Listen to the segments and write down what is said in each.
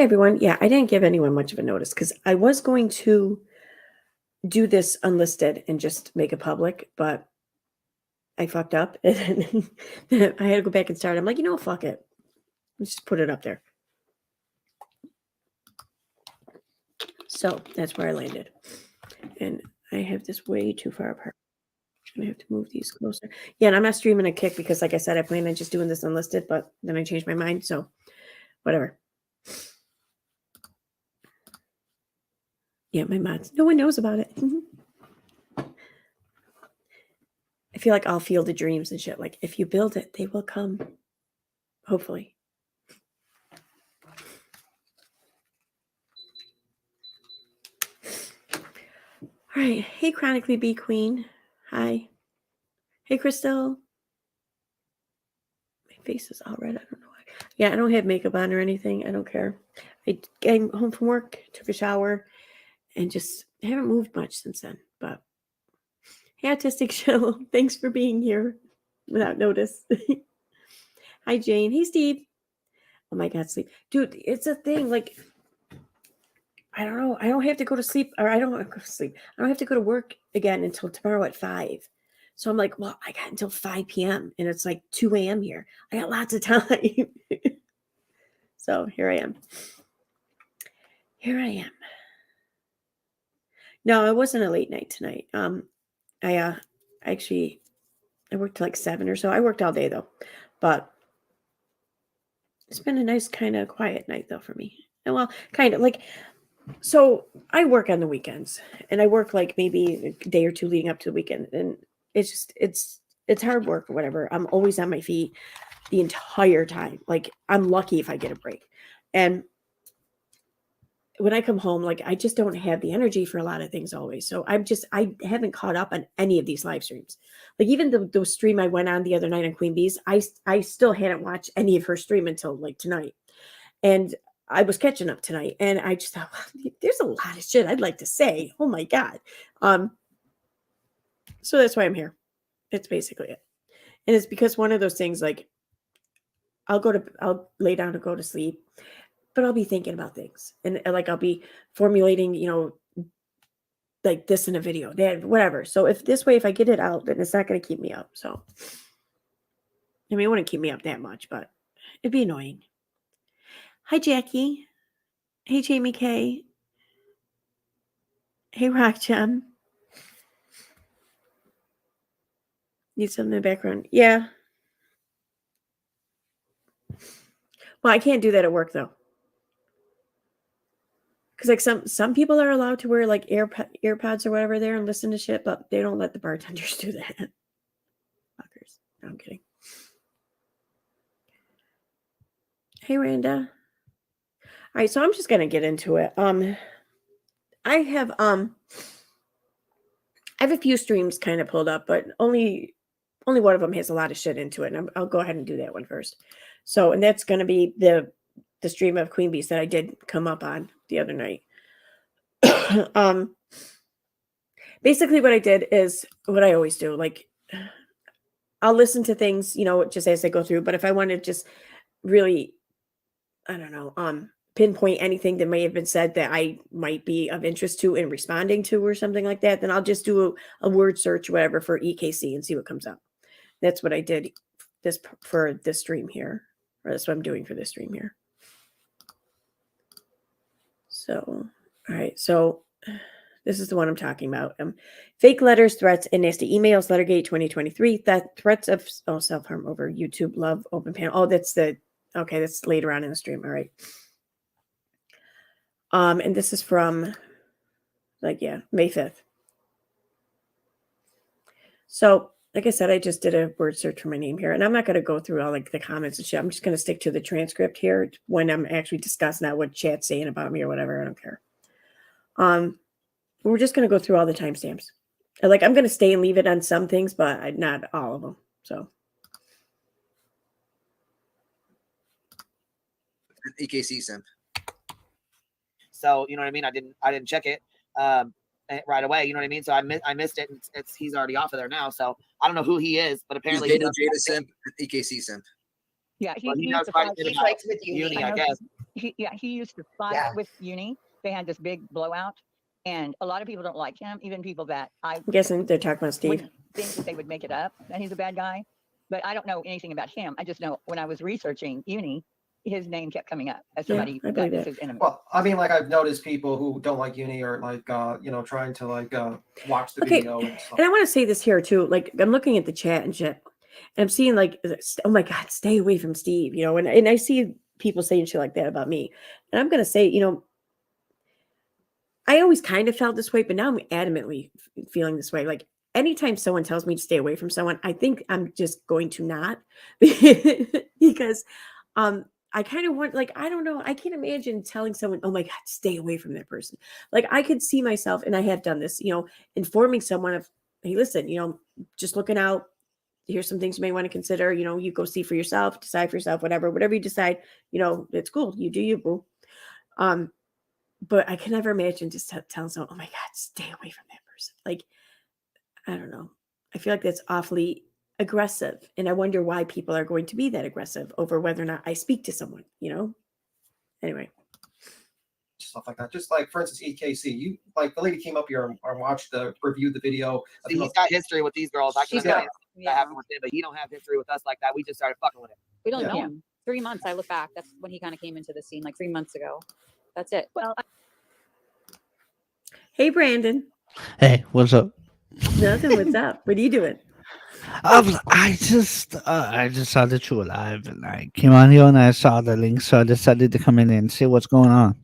Hey everyone. Yeah, I didn't give anyone much of a notice because I was going to do this unlisted and just make it public, but I fucked up and then I had to go back and start. I'm like, fuck it. Let's just put it up there. So that's where I landed. And I have this way too far apart. I'm gonna have to move these closer. Yeah, and I'm not streaming a kick because, like I said, I planned on just doing this unlisted, but then I changed my mind. So whatever. Yeah, my mods. No one knows about it. I feel like I'll feel the dreams and shit. Like if you build it, they will come. Hopefully. All right. Hey, Chronically Bee Queen. Hi. Hey, Crystal. My face is all red. I don't know why. Yeah, I don't have makeup on or anything. I don't care. I came home from work, took a shower, and just haven't moved much since then. But hey, Autistic Show. Thanks for being here without notice. Hi, Jane. Hey, Steve. Oh my God, sleep. Dude, it's a thing. Like, I don't know. I don't have to go to sleep, or I don't want to go to sleep. I don't have to go to work again until tomorrow at 5. So I'm like, well, I got until 5 p.m. and it's like 2 a.m. here. I got lots of time. So here I am. No, it wasn't a late night tonight. I worked till like 7 or so. I worked all day though, but it's been a nice kind of quiet night though for me. And well, kind of like, so I work on the weekends and I work like maybe a day or two leading up to the weekend. And it's hard work or whatever. I'm always on my feet the entire time. Like I'm lucky if I get a break. And when I come home, like I just don't have the energy for a lot of things always. So I haven't caught up on any of these live streams. Like even the stream I went on the other night on Queen Bee's, I still hadn't watched any of her stream until like tonight. And I was catching up tonight and I just thought, well, there's a lot of shit I'd like to say. Oh my God. So that's why I'm here. It's basically it. And it's because one of those things, like I'll lay down to go to sleep, but I'll be thinking about things and like, I'll be formulating, like this in a video, that whatever. So if I get it out, then it's not going to keep me up. So, I mean, it wouldn't keep me up that much, but it'd be annoying. Hi, Jackie. Hey, Jamie K. Hey, Rock Gem. Need something in the background. Yeah. Well, I can't do that at work though. Because like some people are allowed to wear like AirPods or whatever there and listen to shit, but they don't let the bartenders do that. Fuckers. No, I'm kidding. Hey, Randa. All right, so I'm just gonna get into it. I have a few streams kind of pulled up, but only one of them has a lot of shit into it, and I'll go ahead and do that one first. So, and that's gonna be the stream of Queen Beast that I did come up on the other night. Basically what I did is what I always do. Like I'll listen to things, just as they go through, but if I want to just really, I don't know, pinpoint anything that may have been said that I might be of interest to in responding to or something like that, then I'll just do a word search, whatever, for EKC and see what comes up. That's what I did for this stream here, or that's what I'm doing for this stream here. So, all right. So this is the one I'm talking about. Fake letters, threats, and nasty emails. Lettergate 2023. Threats of self-harm over YouTube. Love open panel. Oh, that's later on in the stream. All right. And this is from May 5th. So, like I said, I just did a word search for my name here, and I'm not going to go through all like the comments and shit. I'm just going to stick to the transcript here when I'm actually discussing out what chat's saying about me or whatever. I don't care. We're just going to go through all the timestamps. Like I'm going to stay and leave it on some things, but not all of them. So. EKC Sim. So you know what I mean. I didn't check it right away. You know what I mean. So I missed it. And he's already off of there now. So I don't know who he is, but apparently he's Jada Sim, EKC Sim. Yeah, he knows quite a bit about uni, I guess. he used to fight with Uni. They had this big blowout, and a lot of people don't like him, even people that I'm guessing they're talking about Steve. wouldn't think that they would make it up that he's a bad guy. But I don't know anything about him. I just know when I was researching Uni, his name kept coming up as somebody I that believe was it. his enemy. Well, I mean, like I've noticed people who don't like Uni or like trying to like watch the Okay, video and stuff. And I want to say this here too. Like I'm looking at the chat and shit, and I'm seeing like, oh my God, stay away from Steve, you know, and I see people saying shit like that about me. And I'm gonna say, you know, I always kind of felt this way, but now I'm adamantly feeling this way. Like anytime someone tells me to stay away from someone, I think I'm just going to not because I kind of want, like, I don't know, I can't imagine telling someone, oh my God, stay away from that person. Like I could see myself, and I have done this, you know, informing someone of, hey, listen, you know, just looking out, here's some things you may want to consider, you know, you go see for yourself, decide for yourself, whatever you decide, you know, it's cool, you do you, boo. But I can never imagine just telling someone, oh my God, stay away from that person. Like, I don't know. I feel like that's awfully aggressive. And I wonder why people are going to be that aggressive over whether or not I speak to someone, you know? Anyway. Stuff like that. Just like, for instance, EKC. You like the lady came up here and watched reviewed the video. See, he's got history with these girls. I can She's got- that happened with him, but he don't have history with us like that. We just started fucking with him. We don't Yeah. know him. 3 months. I look back. That's when he kind of came into the scene, like 3 months ago. That's it. Well, Hey, Brandon. Hey, what's up? Nothing. What's up? What are you doing? I just saw that you were live, and I came on here and I saw the link, so I decided to come in and see what's going on.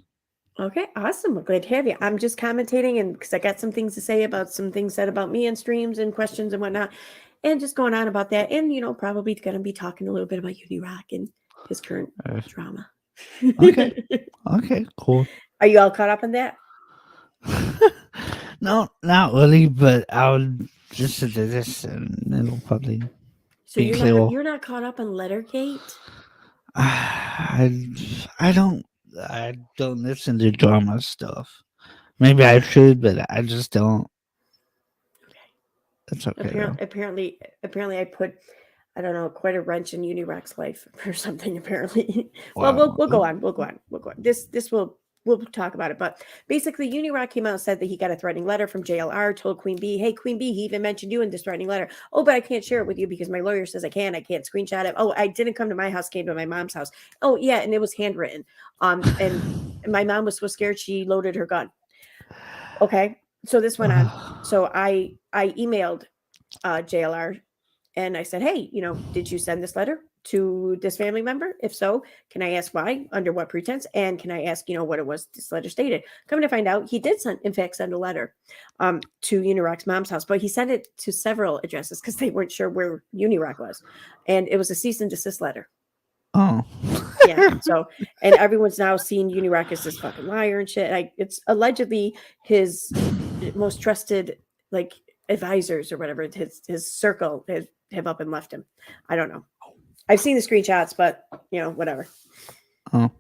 Okay, awesome. Well, glad to have you. I'm just commentating, and because I got some things to say about some things said about me in streams and questions and whatnot, and just going on about that. And, you know, probably going to be talking a little bit about Rock and his current drama. Okay. Okay, cool. Are you all caught up on that? No, not really, but I'll just do this and it'll probably So be clear. you're not caught up on Lettergate? I don't listen to drama stuff. Maybe I should, but I just don't. That's okay. Apparently, I put, I don't know, quite a wrench in Unirock's life or something. Apparently, Wow. Well, we'll go on. We'll go on. We'll talk about it. But basically, Unirock came out and said that he got a threatening letter from JLR. Told Queen Bee, hey, Queen Bee, he even mentioned you in this threatening letter. Oh, but I can't share it with you because my lawyer says I can't. I can't screenshot it. Oh, I didn't come to my house. Came to my mom's house. Oh, yeah, and it was handwritten. And my mom was so scared she loaded her gun. Okay, so this went on. So I emailed JLR and I said, hey, you know, did you send this letter to this family member? If so, can I ask why, under what pretense? And can I ask, you know, what it was this letter stated? Coming to find out, he did in fact send a letter to Unirock's mom's house, but he sent it to several addresses because they weren't sure where Unirock was. And it was a cease and desist letter. Oh. Yeah. So, and everyone's now seeing Unirock as this fucking liar and shit. It's allegedly his most trusted, like, advisors or whatever, his circle have up and left him. I don't know. I've seen the screenshots, but you know, whatever. Oh.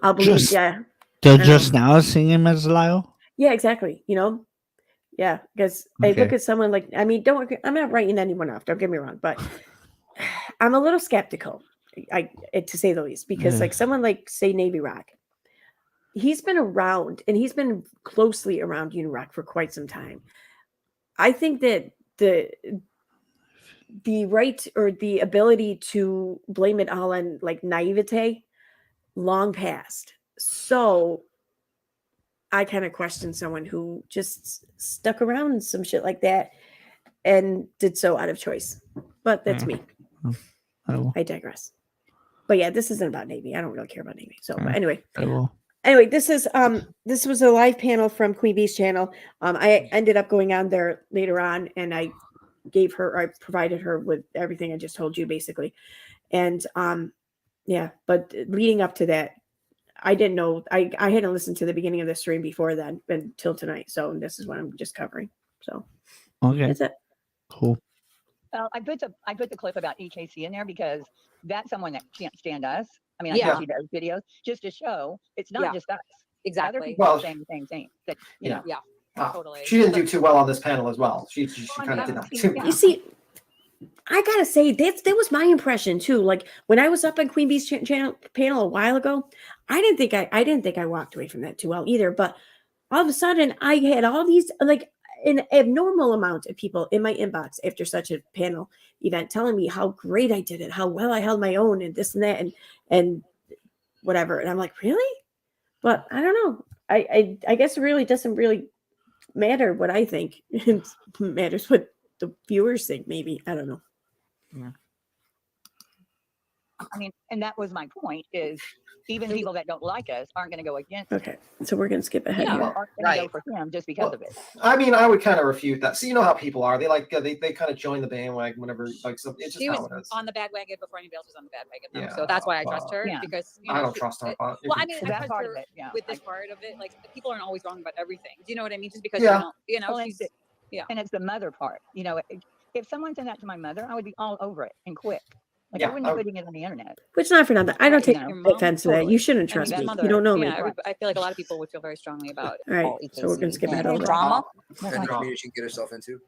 I'll believe. Yeah. They're just now seeing him as a liar? Yeah, exactly. You know. Yeah, because I look at someone like, I mean, I'm not writing anyone off. Don't get me wrong, but I'm a little skeptical, to say the least, because like someone like, say, Navy Rock, he's been around and he's been closely around Unirock for quite some time. I think that the right or the ability to blame it all on like naivete long past. So I kind of question someone who just stuck around some shit like that and did so out of choice. But that's me. I digress. But yeah, this isn't about Navy. I don't really care about Navy. So, but anyway. Anyway, this was a live panel from Queen Bee's channel. I ended up going on there later on, and I provided her with everything I just told you, basically. And yeah, but leading up to that, I didn't know. I hadn't listened to the beginning of the stream before then until tonight. So this is what I'm just covering. So okay, that's it. Cool. Well, I put the clip about EKC in there because that's someone that can't stand us. I mean, Yeah. I see those videos just to show it's not Yeah. just us. Exactly. Other people Well, are saying the same thing. That you know. Yeah. Totally. She didn't do too well on this panel as well. She Well, kind I of did haven't not seen- too yeah. You see, I gotta say that was my impression too. Like when I was up on Queen Bee's panel a while ago, I didn't think I walked away from that too well either. But all of a sudden, I had all these like an abnormal amount of people in my inbox after such a panel event telling me how great I did it, how well I held my own, and this and that, and whatever. And I'm like, really? But I don't know. I guess it really doesn't really matter what I think. It matters what the viewers think. Maybe I don't know. I mean, and that was my point is even people that don't like us aren't going to go against us. Okay, so we're gonna skip ahead. Yeah, here. Aren't going to go for him just because of it. I mean, I would kind of refute that. So you know how people are. They like they kind of join the bandwagon whenever like so. It's just She was how it is. on the bandwagon before anybody else was on the bandwagon. Though. Yeah, So that's why I trust her yeah. because I don't trust her. Well, I mean, So I that trust part her of it, yeah. with this part of it. Like people aren't always wrong about everything. Do you know what I mean? Just because Yeah. Well, she's and it's the mother part. You know, if someone sent that to my mother, I would be all over it and quick. Like Yeah, I wouldn't I be would- putting it on the internet. Which not for nothing. I don't You take know, your mom, offense to that. totally. You shouldn't I trust mean, me. that You don't know me. yeah, I feel like a lot of people would feel very strongly about. All right, all so we're gonna EKC skip ahead a and little bit. drama. Kind of community she can get herself into.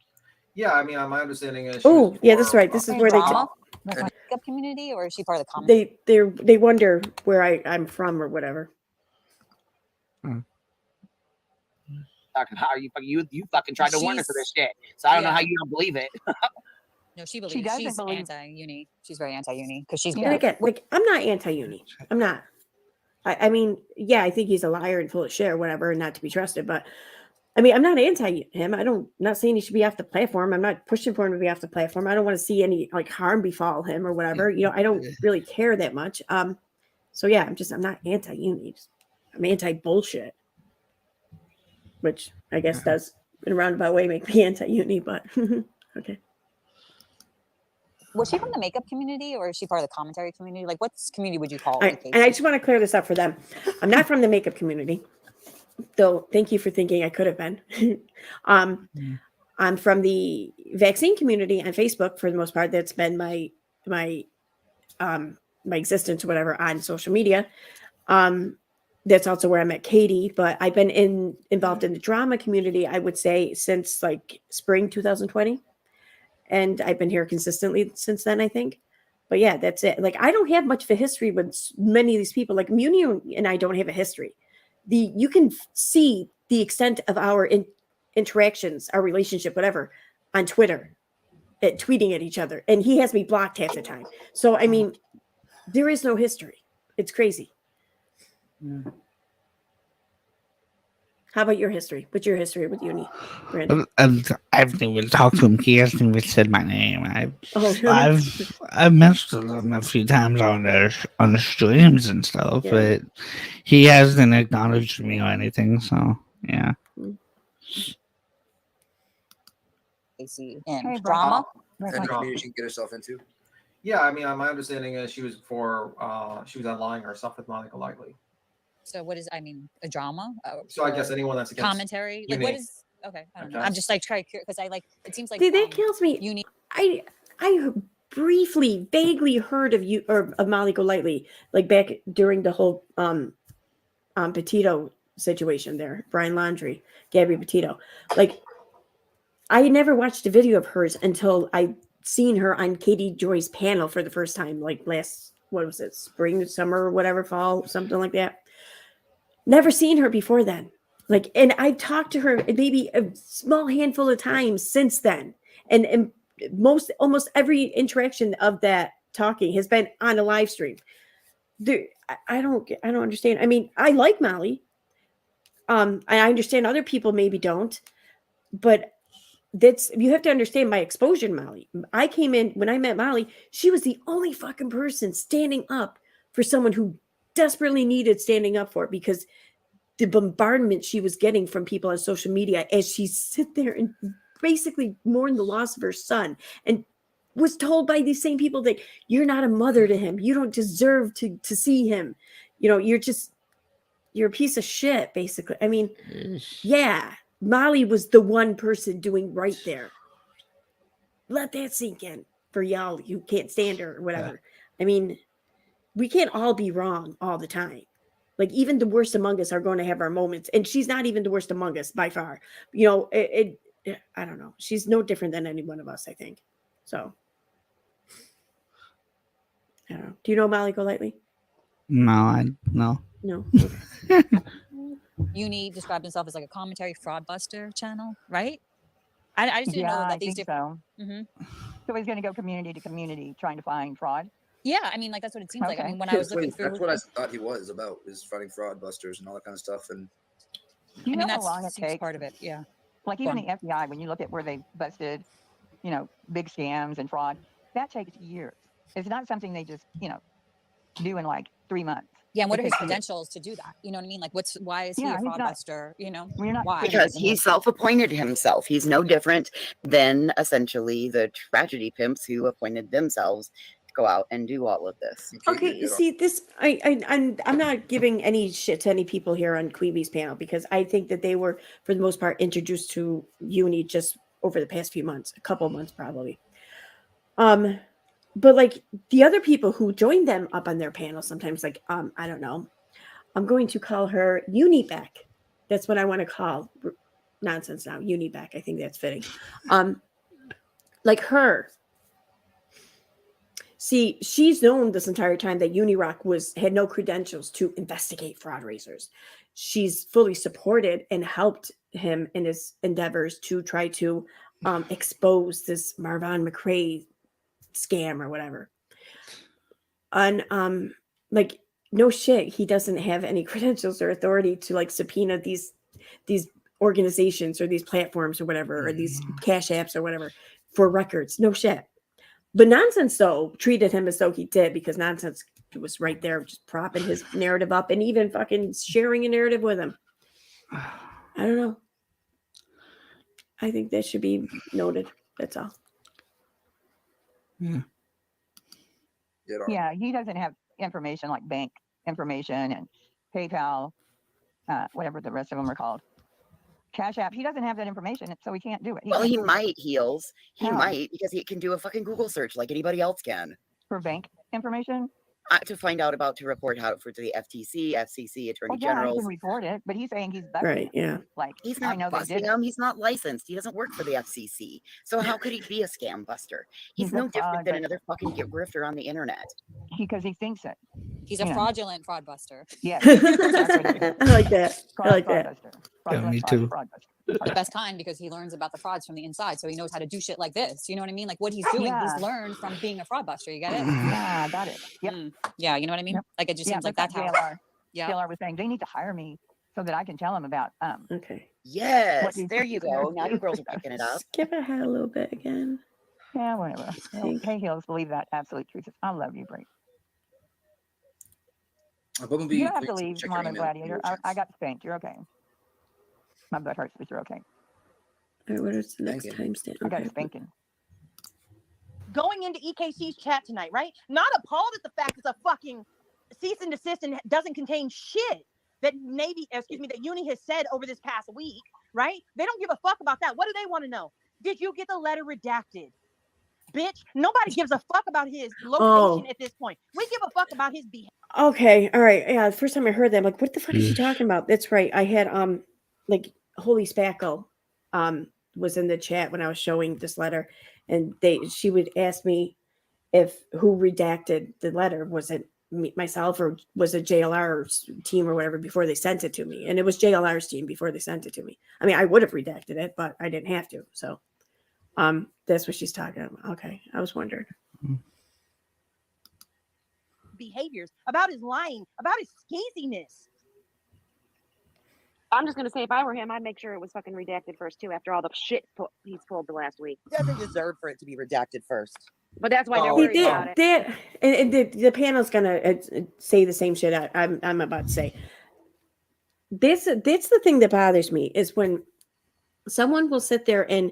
Yeah, I mean, my understanding is. Oh, yeah, that's right. This is where they Drama? Makeup community, or is she part of the comment? they wonder where I'm from or whatever. Talking about you fucking tried to warn us of this shit. So I don't know Yeah. how you don't believe it. No, she believes doesn't she's believe- anti-uni. She's very anti-uni because she's And again, like I'm not anti-uni. I'm not. I mean, yeah, I think he's a liar and full of shit or whatever, and not to be trusted. But I mean, I'm not anti him. Not saying he should be off the platform. I'm not pushing for him to be off the platform. I don't want to see any like harm befall him or whatever. You know, I don't really care that much. So yeah, I'm not anti-uni. I'm anti-bullshit, which I guess does in a roundabout way make me anti-uni. But okay. Was she from the makeup community, or is she part of the commentary community? Like, what community would you call And EKC? I just want to clear this up for them. I'm not from the makeup community, though. Thank you for thinking I could have been. I'm from the vaccine community on Facebook for the most part. That's been my existence or whatever on social media. That's also where I met Katie. But I've been involved in the drama community, I would say, since like spring 2020. And I've been here consistently since then, I think. But yeah, that's it. Like, I don't have much of a history with many of these people. Like, Muni and I don't have a history. You can see the extent of our interactions, our relationship, whatever, on Twitter, tweeting at each other. And he has me blocked half the time. So, I mean, there is no history. It's crazy. How about your history? What's your history with Uni, Brandon? And I've never talked to him. He hasn't even said my name. Oh, I've messaged him a few times on the streams and stuff, Yeah. but he hasn't acknowledged me or anything. So yeah. EKC and Hey, drama. Kind of community she can get herself into. Yeah, I mean, my understanding is she was outlining herself with Monica Lightly. So what is? I mean, a drama. So I or guess anyone that's against commentary. Like, what uni. is? Okay, I don't know. Okay. I'm just like trying because I like. It seems like See, that kills me. Uni. I briefly, vaguely heard of you or of Molly Golightly, like back during the whole Petito situation there, Brian Laundrie, Gabby Petito. Like, I never watched a video of hers until I seen her on Katie Joy's panel for the first time, like last, what was it, spring, summer, whatever, fall, something like that. Never seen her before then. Like, and I've talked to her maybe a small handful of times since then. And almost every interaction of that talking has been on a live stream. I don't understand. I mean, I like Molly. I understand other people maybe don't, but you have to understand my exposure to Molly. I came in when I met Molly, she was the only fucking person standing up for someone who desperately needed standing up for, because the bombardment she was getting from people on social media as she sit there and basically mourned the loss of her son, and was told by these same people that you're not a mother to him. You don't deserve to see him. You know, you're a piece of shit, basically. I mean, yeah, Molly was the one person doing right there. Let that sink in for y'all who can't stand her or whatever. I mean, we can't all be wrong all the time. Like, even the worst among us are going to have our moments, and she's not even the worst among us by far. You know, I don't know. She's no different than any one of us, I think. So, I don't know. Do you know Molly Golightly? No. No. Uni described himself as like a commentary fraudbuster channel, right? I just didn't know I that these think different. so. Hmm. So he's going to go community to community trying to find fraud. Yeah, I mean, like that's what it seems like. I Okay. mean, when I was looking That's through, what I thought he was about, is fighting fraudbusters and all that kind of stuff. And Do you I know mean, how long it that's takes? part of it. Yeah. Like even the FBI, when you look at where they busted, big scams and fraud, that takes years. It's not something they just, do in like 3 months. Yeah, and what It are his takes years. credentials to do that? You know what I mean? Like, why is he Yeah, a he's not- fraudbuster? We're not Why? putting Because it in he his- self-appointed himself. He's no different than essentially the tragedy pimps who appointed themselves to go out and do all of this. Okay, see this. I'm not giving any shit to any people here on Queen Bee's panel because I think that they were, for the most part, introduced to Uni just over the past few months, a couple months probably. But like the other people who joined them up on their panel, sometimes like I don't know. I'm going to call her Unibeck. That's what I want to call nonsense now. Unibeck. I think that's fitting. Like her. See, she's known this entire time that UniRock had no credentials to investigate fraud raisers. She's fully supported and helped him in his endeavors to try to expose this Marvin McRae scam or whatever. And like no shit, he doesn't have any credentials or authority to like subpoena these organizations or these platforms or whatever, or these cash apps or whatever for records. No shit. But Nonsense, though, treated him as though he did because Nonsense was right there just propping his narrative up and even fucking sharing a narrative with him. I don't know. I think that should be noted. That's all. Yeah. Yeah, he doesn't have information like bank information and PayPal, whatever the rest of them are called. Cash App. He doesn't have that information, so he can't do it. Well, can't he do it might, Heels. He How? might, because he can do a fucking Google search like anybody else can. for bank information. To find out about, to report how for the FTC, FCC, Attorney Well, yeah, he Generals. can report it, but he's saying he's busting Right, them. yeah. Like He's I not know they busting did it. him. He's not licensed. He doesn't work for the FCC. So how could he be a scam buster? He's He's a no different fraud, than but- another fucking grifter on the internet. Because he thinks it. He's a Yeah. fraudulent fraudbuster. Yes. I like that. I like that. me too. The best kind because he learns about the frauds from the inside, so he knows how to do shit like this. You know what I mean? Like what he's doing, Yeah. he's learned from being a fraudbuster. You get it? Yeah, I got it. Yep. Yeah, you know what I mean? Yep. Like it just Yeah, seems like that's that's how. JLR. Yeah. JLR was saying they need to hire me so that I can tell them about Okay. Yes, he's there you doing. go. Now you girls are picking it up. Skip ahead a little bit again. yeah, whatever. Thank- Hey Hills, believe that absolute truth. I love you, Bree. Bumblebee, You don't have to please leave, check your Mama email. Gladiator. I got spanked. You're okay. My butt hurts, but you're okay. All right, what is the next Thank you. timestamp? I got a Okay. spanking. Going into EKC's chat tonight, right? Not appalled at the fact it's a fucking cease and desist and doesn't contain shit that that Uni has said over this past week, right? They don't give a fuck about that. What do they want to know? Did you get the letter redacted? Bitch, nobody gives a fuck about his location at this point. We give a fuck about his behavior. Okay, all right. Yeah, the first time I heard that, I'm like, what the fuck is she Yeesh. talking about? That's right. I had like Holy Spackle was in the chat when I was showing this letter, and she would ask me if who redacted the letter. Was it myself or was it JLR's team or whatever before they sent it to me? And it was JLR's team before they sent it to me. I mean, I would have redacted it, but I didn't have to. So that's what she's talking about. Okay, I was wondering. Behaviors, about his lying, about his skeeziness. I'm just gonna say, if I were him, I'd make sure it was fucking redacted first too. After all the shit he's pulled the last week, He doesn't deserve for it to be redacted first. but that's why they're Oh, He worried did about it. that, and the panel's gonna say the same shit I'm about to say. That's the thing that bothers me is when someone will sit there and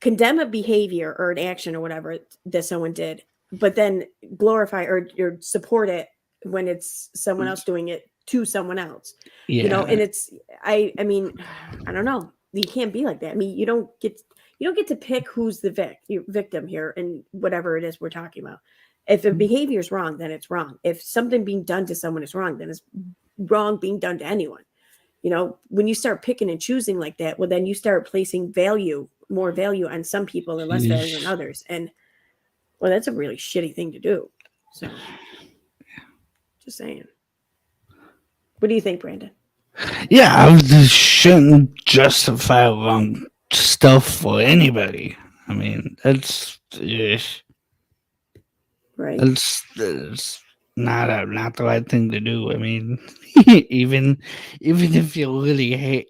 condemn a behavior or an action or whatever that someone did, but then glorify or support it when it's someone else doing it to someone else. Yeah. You know, and it's I mean, I don't know. You can't be like that. I mean, you don't get to pick who's the victim here and whatever it is we're talking about. If a behavior is wrong, then it's wrong. If something being done to someone is wrong, then it's wrong being done to anyone. You know, when you start picking and choosing like that, well, then you start placing more value on some people and less value on others. And well, that's a really shitty thing to do. So, just saying. What do you think, Brandon? Yeah, I just shouldn't justify wrong stuff for anybody. I mean, that's Right. that's not the right thing to do. I mean, even if you really hate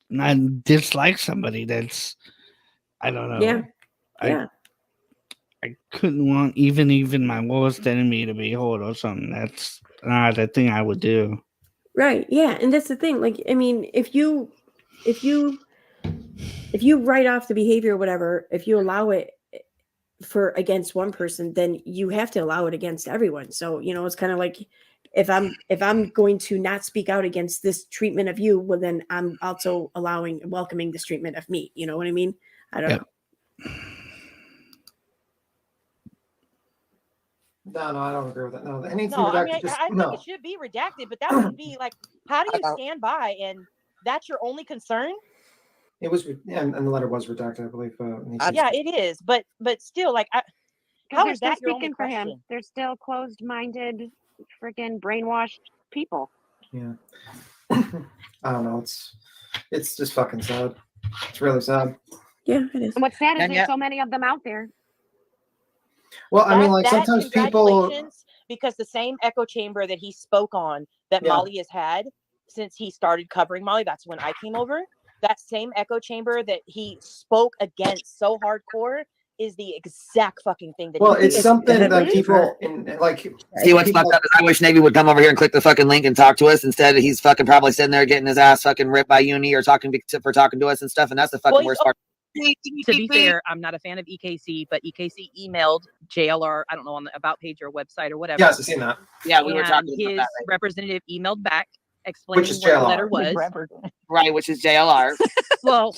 not dislike somebody, that's I don't know. Yeah. Yeah. I couldn't want even my worst enemy to be hurt or something. That's not the thing I would do. Right. Yeah. And that's the thing. Like, I mean, if you write off the behavior or whatever, if you allow it for against one person, then you have to allow it against everyone. So, it's kind of like if I'm going to not speak out against this treatment of you, well, then I'm also welcoming this treatment of me. You know what I mean? I don't know. No, I don't agree with that. No, it needs to No, be I redacted. mean, Just, I think no. it should be redacted, but that would be like, how do you stand by and that's your only concern? It was, and the letter was redacted, I believe. Yeah, it is, but still, like, how They're is still that your only speaking for him. question? They're still closed-minded, freaking brainwashed people. Yeah. I don't know. It's just fucking sad. It's really sad. Yeah, it is. And what's sad is And there's so many of them out there. Well, I mean, like sometimes people. Congratulations, because the same echo chamber that he spoke on that Molly has had since he started covering Molly, that's when I came over. That same echo chamber that he spoke against so hardcore is the exact fucking thing that. Well, it's something that people See what's fucked up is I wish Navy would come over here and click the fucking link and talk to us instead. He's fucking probably sitting there getting his ass fucking ripped by Uni or talking to us and stuff, and that's the fucking worst part. To be fair, I'm not a fan of EKC, but EKC emailed JLR, I don't know, on the about page or website or whatever. Yes, I've seen that. Yeah, we were talking his about that. Right? representative emailed back explaining Which is what the JLR. letter was. Right, which is JLR. Well,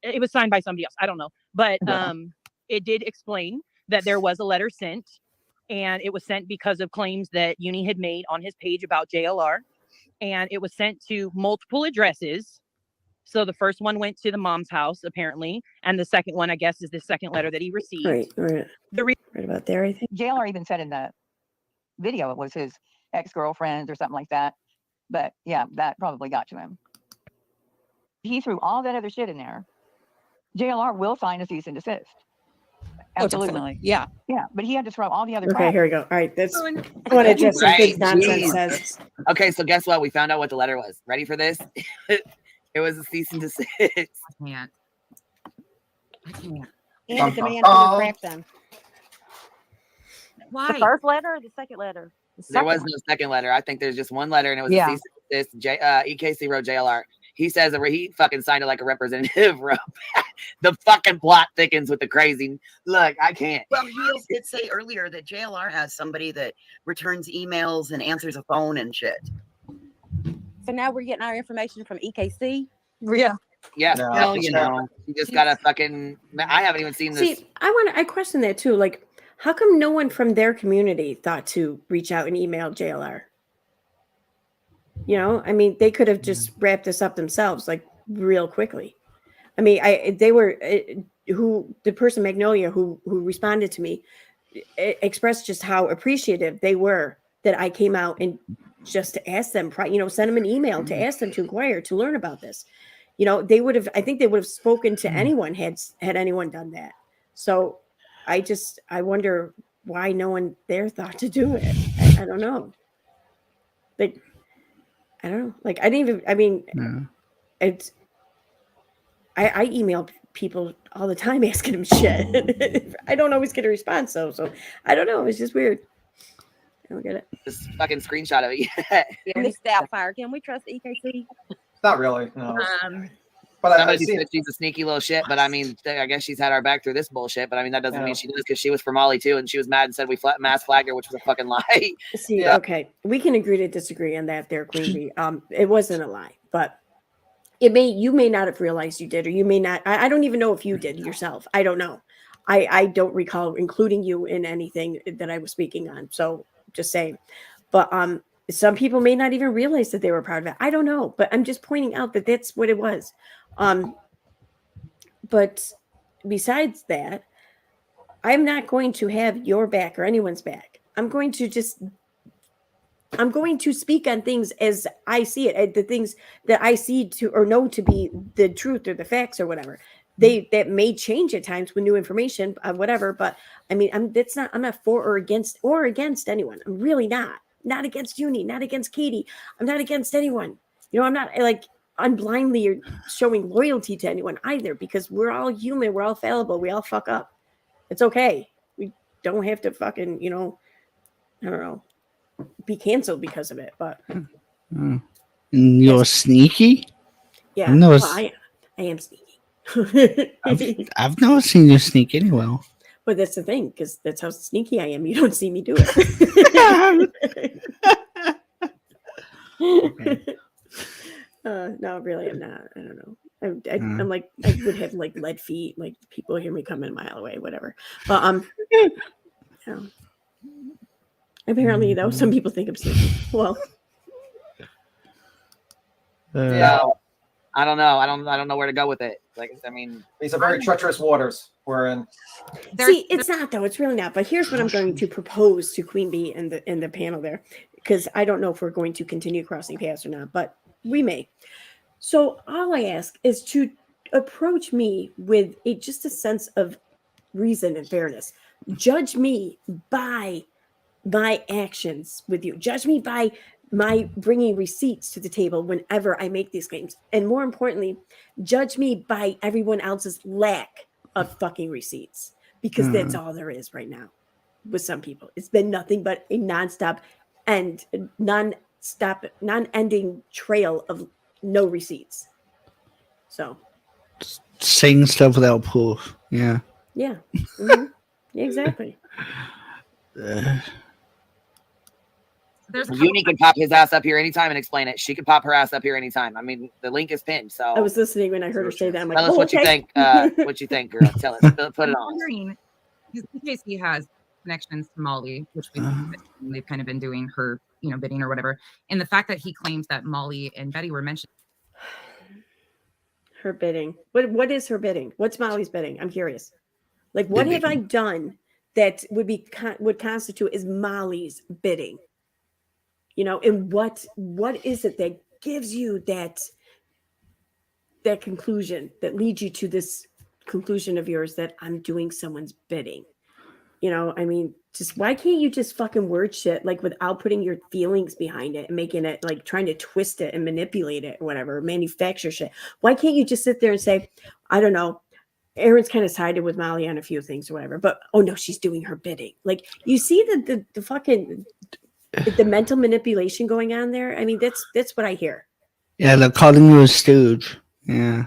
it was signed by somebody else. I don't know. But it did explain that there was a letter sent, and it was sent because of claims that Uni had made on his page about JLR. And it was sent to multiple addresses. So the first one went to the mom's house, apparently. And the second one, I guess, is the second letter that he received. Right. Right about there, I think. JLR even said in the video it was his ex-girlfriend or something like that. But yeah, that probably got to him. He threw all that other shit in there. JLR will sign a cease and desist. Absolutely. Definitely. Yeah. Yeah, but he had to throw all the other Okay, crap. here we go. All right, I want to address some big nonsense says. Okay, so guess what? We found out what the letter was. Ready for this? It was a cease and desist. I can't. And a demand for the crack them. Why? The first letter or the second letter? There was no second letter. I think there's just one letter, and it was a cease and desist. EKC wrote JLR. He says that he fucking signed it like a representative. The fucking plot thickens with the crazy. Look, I can't. Well, he did say earlier that JLR has somebody that returns emails and answers a phone and shit. So now we're getting our information from EKC. Yeah. Yeah. No, Well, you know, you just gotta fucking. I haven't even seen this. See, I question that too. Like, how come no one from their community thought to reach out and email JLR? You know, I mean, they could have just wrapped this up themselves, like real quickly. I mean, the person Magnolia who responded to me expressed just how appreciative they were that I came out and just to ask them, send them an email to ask them to inquire, to learn about this. I think they would have spoken to anyone had anyone done that. So I wonder why no one there thought to do it. I don't know. Like, I don't know. Like, I email people all the time asking them shit. I don't always get a response though. So I don't know. It's just weird. I don't get it. This fucking screenshot of it. Yeah, Miss Doubtfire. Can we trust EKC? Not really. No. But somebody said she's a sneaky little shit, but I mean, I guess she's had our back through this bullshit. But I mean, that doesn't mean she does, because she was for Molly too, and she was mad and said we mass flagged her, which was a fucking lie. See, okay, we can agree to disagree on that, there, Queen Bee. It wasn't a lie, but you may not have realized you did, or you may not. I don't even know if you did yourself. I don't know. I don't recall including you in anything that I was speaking on. So just saying, but some people may not even realize that they were part of it. I don't know, but I'm just pointing out that that's what it was. But besides that, I'm not going to have your back or anyone's back I'm going to speak on things as I see it, the things that I see to or know to be the truth or the facts or whatever. That may change at times with new information, whatever. But I mean, I'm not for or against anyone. I'm really not against Uni, not against Katie. I'm not against anyone. You know, I'm not like I'm blindly showing loyalty to anyone either, because we're all human. We're all fallible. We all fuck up. It's okay. We don't have to fucking, you know, I don't know, be canceled because of it. But And you're sneaky? yeah, I am sneaky. I've never seen you sneak anywhere. But that's the thing, because that's how sneaky I am. You don't see me do it. No, really, I'm not. I don't know. I'm like, I would have like lead feet. Like people hear me coming a mile away, whatever. But you know, apparently, though, some people think I'm sneaky. Well, yeah, I don't know. I don't know where to go with it. Like, I mean, these are very treacherous waters we're in. See, it's not though. It's really not. But here's what I'm going to propose to Queen Bee and the panel there, because I don't know if we're going to continue crossing paths or not, but we may. So all I ask is to approach me with just a sense of reason and fairness. Judge me by my actions with you. Judge me by my bringing receipts to the table whenever I make these claims. And more importantly, judge me by everyone else's lack of fucking receipts, because that's all there is right now with some people. It's been nothing but a non-ending trail of no receipts. So saying stuff without proof. Yeah. Yeah. Mm-hmm. Yeah, exactly. Uni can pop his ass up here anytime and explain it. She can pop her ass up here anytime. I mean, the link is pinned. So I was listening when I heard her say that. I'm like, tell us what you think. What you think, girl? Tell us. Put it on. Wondering, because EKC has connections to Molly, which they've kind of been doing her, you know, bidding or whatever. And the fact that he claims that Molly and Betty were mentioned. Her bidding. What is her bidding? What's Molly's bidding? I'm curious. Like, what have I done that would constitute as Molly's bidding? You know, and what is it that gives you that conclusion, that leads you to this conclusion of yours that I'm doing someone's bidding? You know, I mean, just why can't you just fucking word shit like without putting your feelings behind it and making it like trying to twist it and manipulate it or whatever, manufacture shit? Why can't you just sit there and say, I don't know, Aaron's kind of sided with Molly on a few things or whatever, but oh no, she's doing her bidding. Like, you see the fucking the mental manipulation going on there. I mean, that's what I hear. Yeah, they're calling you a stooge. Yeah.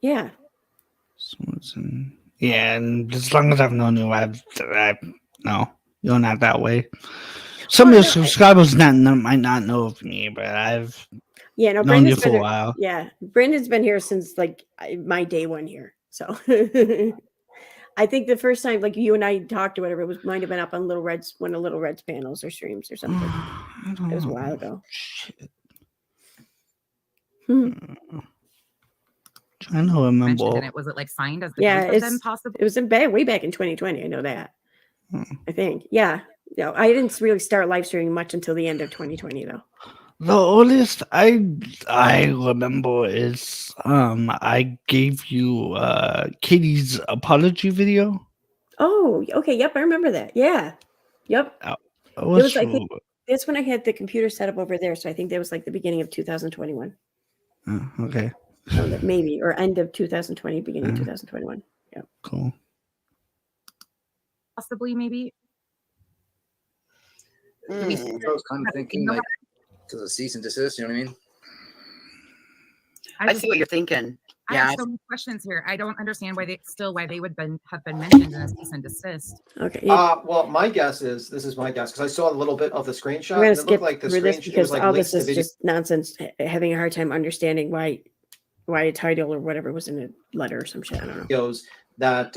Yeah. Yeah, and as long as I've known you, no, you're not that way. Some of your subscribers might not know of me, but I've known you for a while. Yeah, Brandon's been here since like my day one here. So I think the first time like you and I talked or whatever, it might have been up on one of Little Red's panels or streams or something. It was a while ago. Shit. Trying to remember. And it was it like signed as the possible? It was way back in 2020. I know that. I think. Yeah. No, I didn't really start live streaming much until the end of 2020 though. The oldest I remember is I gave you Katie's apology video. Oh, okay. Yep, I remember that. Yeah. Yep. It was like that's when I had the computer set up over there. So I think that was like the beginning of 2021. Okay. Maybe, or end of 2020, beginning of 2021. Yeah. Cool. Possibly, maybe. I was kind of thinking like because of cease and desist. You know what I mean? I see what you're thinking. I have so many questions here. I don't understand why they would have been mentioned in a cease and desist. Okay. Well, my guess is this is my guess because I saw a little bit of the screenshot. We're gonna and it skip looked like the through this screenshot because like all this links to is just nonsense. Having a hard time understanding why a title or whatever was in a letter or some shit. I don't know. Goes that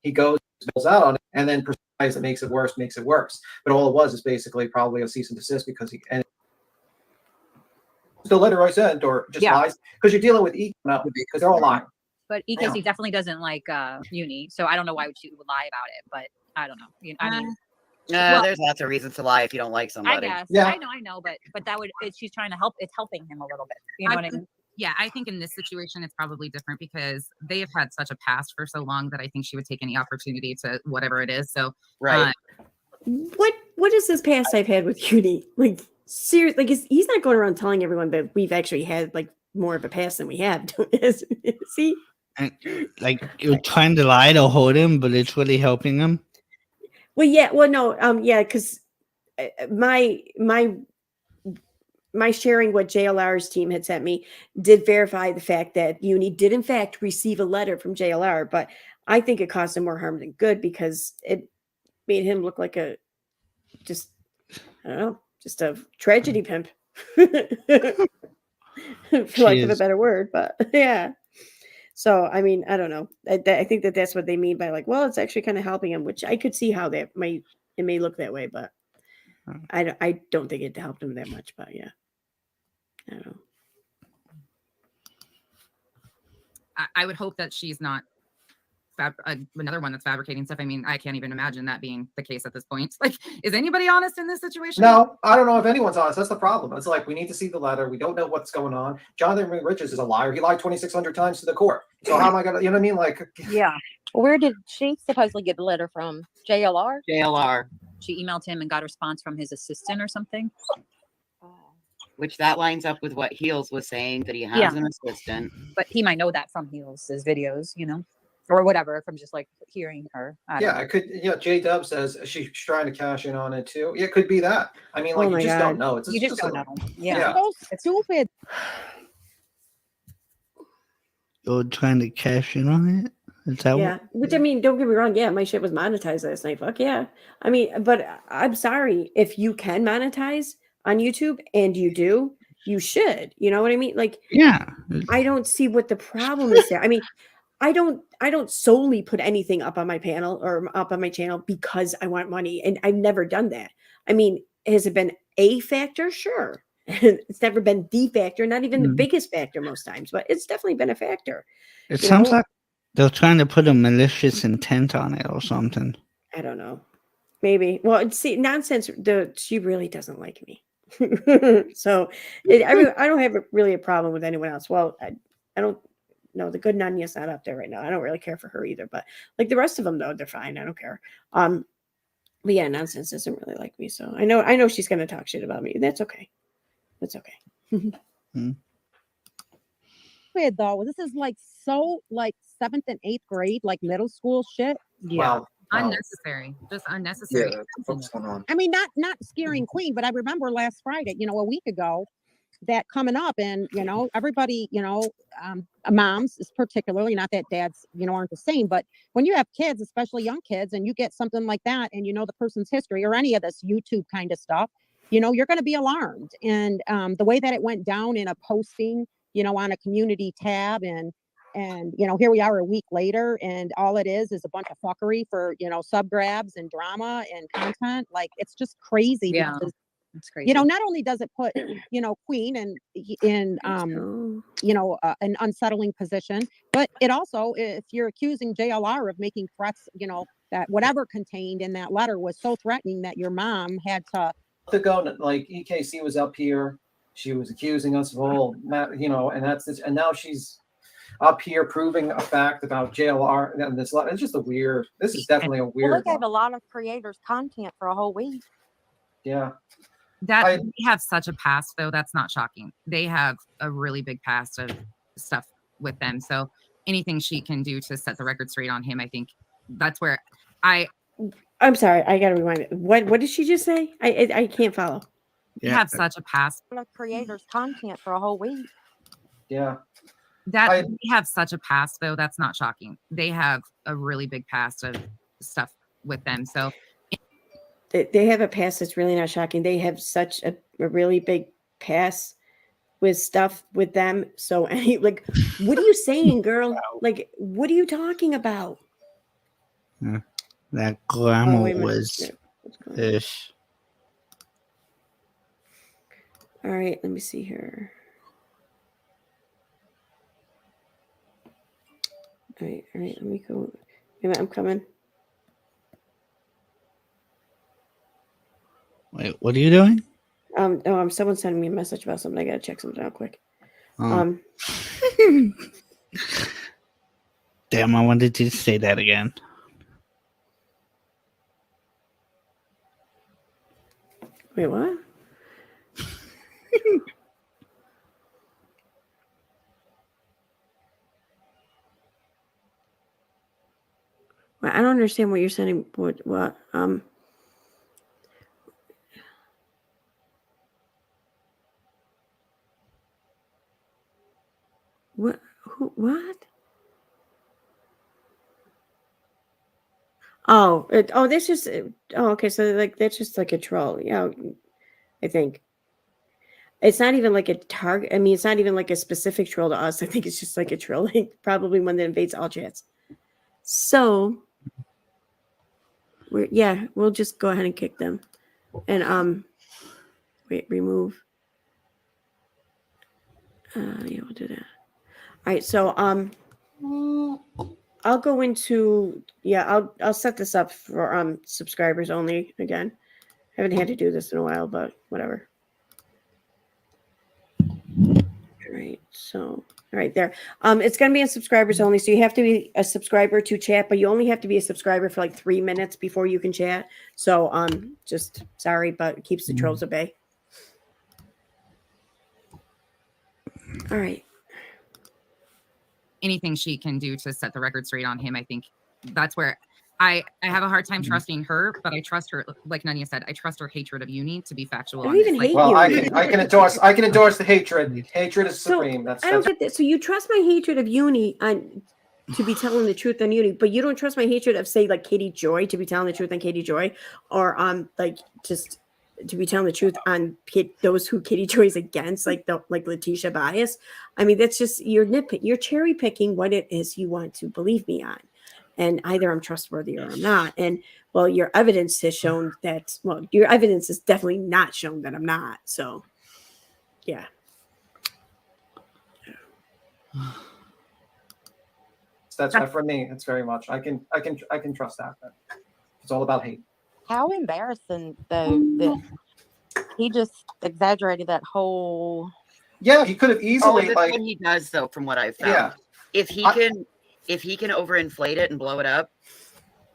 he goes out on it and then precise that makes it worse. But all it was is basically probably a cease and desist because the letter I sent or just lies because you're dealing with now because they're all lying. But EKC definitely doesn't like Uni, so I don't know why she would lie about it. But I don't know. I mean, there's lots of reasons to lie if you don't like somebody. I guess. Yeah. I know, but that would she's trying to help. It's helping him a little bit. You know what I mean? Yeah, I think in this situation it's probably different because they have had such a past for so long that I think she would take any opportunity to whatever it is. So right. What is this past I've had with Uni? Like seriously, like he's not going around telling everyone that we've actually had like more of a past than we have. See? And, like you're trying to lie to hold him, but it's really helping him. Well, yeah. Well, no. Yeah, because my sharing what JLR's team had sent me did verify the fact that Uni did in fact receive a letter from JLR, but I think it caused him more harm than good because it made him look like a tragedy pimp. For lack of a better word, but yeah. So, I mean, I don't know. I think that's what they mean by like, well, it's actually kind of helping him, which I could see how it may look that way, but I don't think it helped him that much, but yeah. I don't know. I would hope that she's not another one that's fabricating stuff. I mean, I can't even imagine that being the case at this point. Like, is anybody honest in this situation? No, I don't know if anyone's honest. That's the problem. It's like we need to see the letter. We don't know what's going on. Jonathan Richards is a liar. He lied 2,600 times to the court. So how am I gonna? You know what I mean? Like, yeah. Where did she supposedly get the letter from? JLR. JLR. She emailed him and got a response from his assistant or something. Which that lines up with what Heels was saying, that he has an assistant. But he might know that from Heels' videos, you know, or whatever, from just like hearing her. I could. Yeah, J Dub says she's trying to cash in on it too. Yeah, it could be that. I mean, like you just don't know. You just don't know. Yeah. So stupid. You're trying to cash in on it? Is that which I mean, don't get me wrong. Yeah, my shit was monetized last night. Fuck yeah. I mean, but I'm sorry if you can monetize on YouTube and you do, you should. You know what I mean? Like, yeah. I don't see what the problem is there. I mean, I don't solely put anything up on my panel or up on my channel because I want money, and I've never done that. I mean, has it been a factor? Sure. It's never been the factor, not even the biggest factor most times, but it's definitely been a factor. It sounds like they're trying to put a malicious intent on it or something. I don't know. Maybe. Well, see, nonsense. She really doesn't like me. So I don't have really a problem with anyone else. Well, I don't know. The good Nanya's not up there right now. I don't really care for her either, but like the rest of them though, they're fine. I don't care. But yeah, nonsense doesn't really like me. So I know she's gonna talk shit about me. That's okay. That's okay. Weird though. This is like so like 7th and 8th grade, like middle school shit. Yeah. Wow. Unnecessary. Just unnecessary. Yeah, what's going on? I mean, not scaring Queen, but I remember last Friday, a week ago, that coming up, and everybody, moms is particularly, not that dads, aren't the same, but when you have kids, especially young kids, and you get something like that, and the person's history or any of this YouTube kind of stuff, you're going to be alarmed. And the way that it went down in a posting, on a community tab, and here we are a week later, and all it is a bunch of fuckery for sub grabs and drama and content. Like, it's just crazy. Yeah, because, it's crazy. not only does it put Queen in an unsettling position, but it also, if you're accusing JLR of making threats, that whatever contained in that letter was so threatening that your mom had to go. Like EKC was up here, she was accusing us of all, and that's this, and now she's up here proving a fact about JLR and this. It's just this is definitely a weird. Well, they gave a lot of creators content for a whole week. Yeah. They have such a past, though. That's not shocking. They have a really big past of stuff with them. So anything she can do to set the record straight on him, I think that's where I'm sorry. I got to rewind it. What did she just say? I can't follow. They have such a past. A lot of creators content for a whole week. Yeah. They have such a past, though. That's not shocking. They have a really big past of stuff with them. So they have a past that's really not shocking. They have such a really big past with stuff with them. So what are you saying, girl? Like, what are you talking about? That glamour was ish. All right, let me see here. All right, let me go. I'm coming. Wait, what are you doing? Someone sending me a message about something. I gotta check something out quick. Oh. Damn, I wanted you to say that again. Wait, what? I don't understand what you're sending. What? What? Who? What? Oh, this is. Oh, okay. So like that's just like a troll. Yeah, I think. It's not even like a target. I mean, it's not even like a specific troll to us. I think it's just like a troll, like probably one that invades all chats. So, we'll just go ahead and kick them, and wait, remove. Yeah, we'll do that. All right, so I'll go into I'll set this up for subscribers only again. I haven't had to do this in a while, but whatever. All right, so right there. It's going to be in subscribers only, so you have to be a subscriber to chat, but you only have to be a subscriber for like 3 minutes before you can chat. So just sorry, but it keeps the trolls at bay. All right. Anything she can do to set the record straight on him, I think that's where I have a hard time trusting her, but I trust her. Like Nanya said, I trust her hatred of Uni to be factual. I don't even hate well, you. I can endorse the hatred. Hatred is supreme. I don't get that. So you trust my hatred of Uni to be telling the truth on Uni, but you don't trust my hatred of, say, like Katie Joy to be telling the truth on Katie Joy, or like just to be telling the truth on those who Katie Joy is against, like Letitia Bias. I mean, that's just you're cherry picking what it is you want to believe me on. And either I'm trustworthy or I'm not. And well, your evidence has shown that. Well, your evidence has definitely not shown that I'm not. So, yeah. That's for me. It's very much. I can trust that. It's all about hate. How embarrassing though that he just exaggerated that whole. Yeah, he could have easily. That's what he does, though, from what I've found. Yeah. If he can overinflate it and blow it up,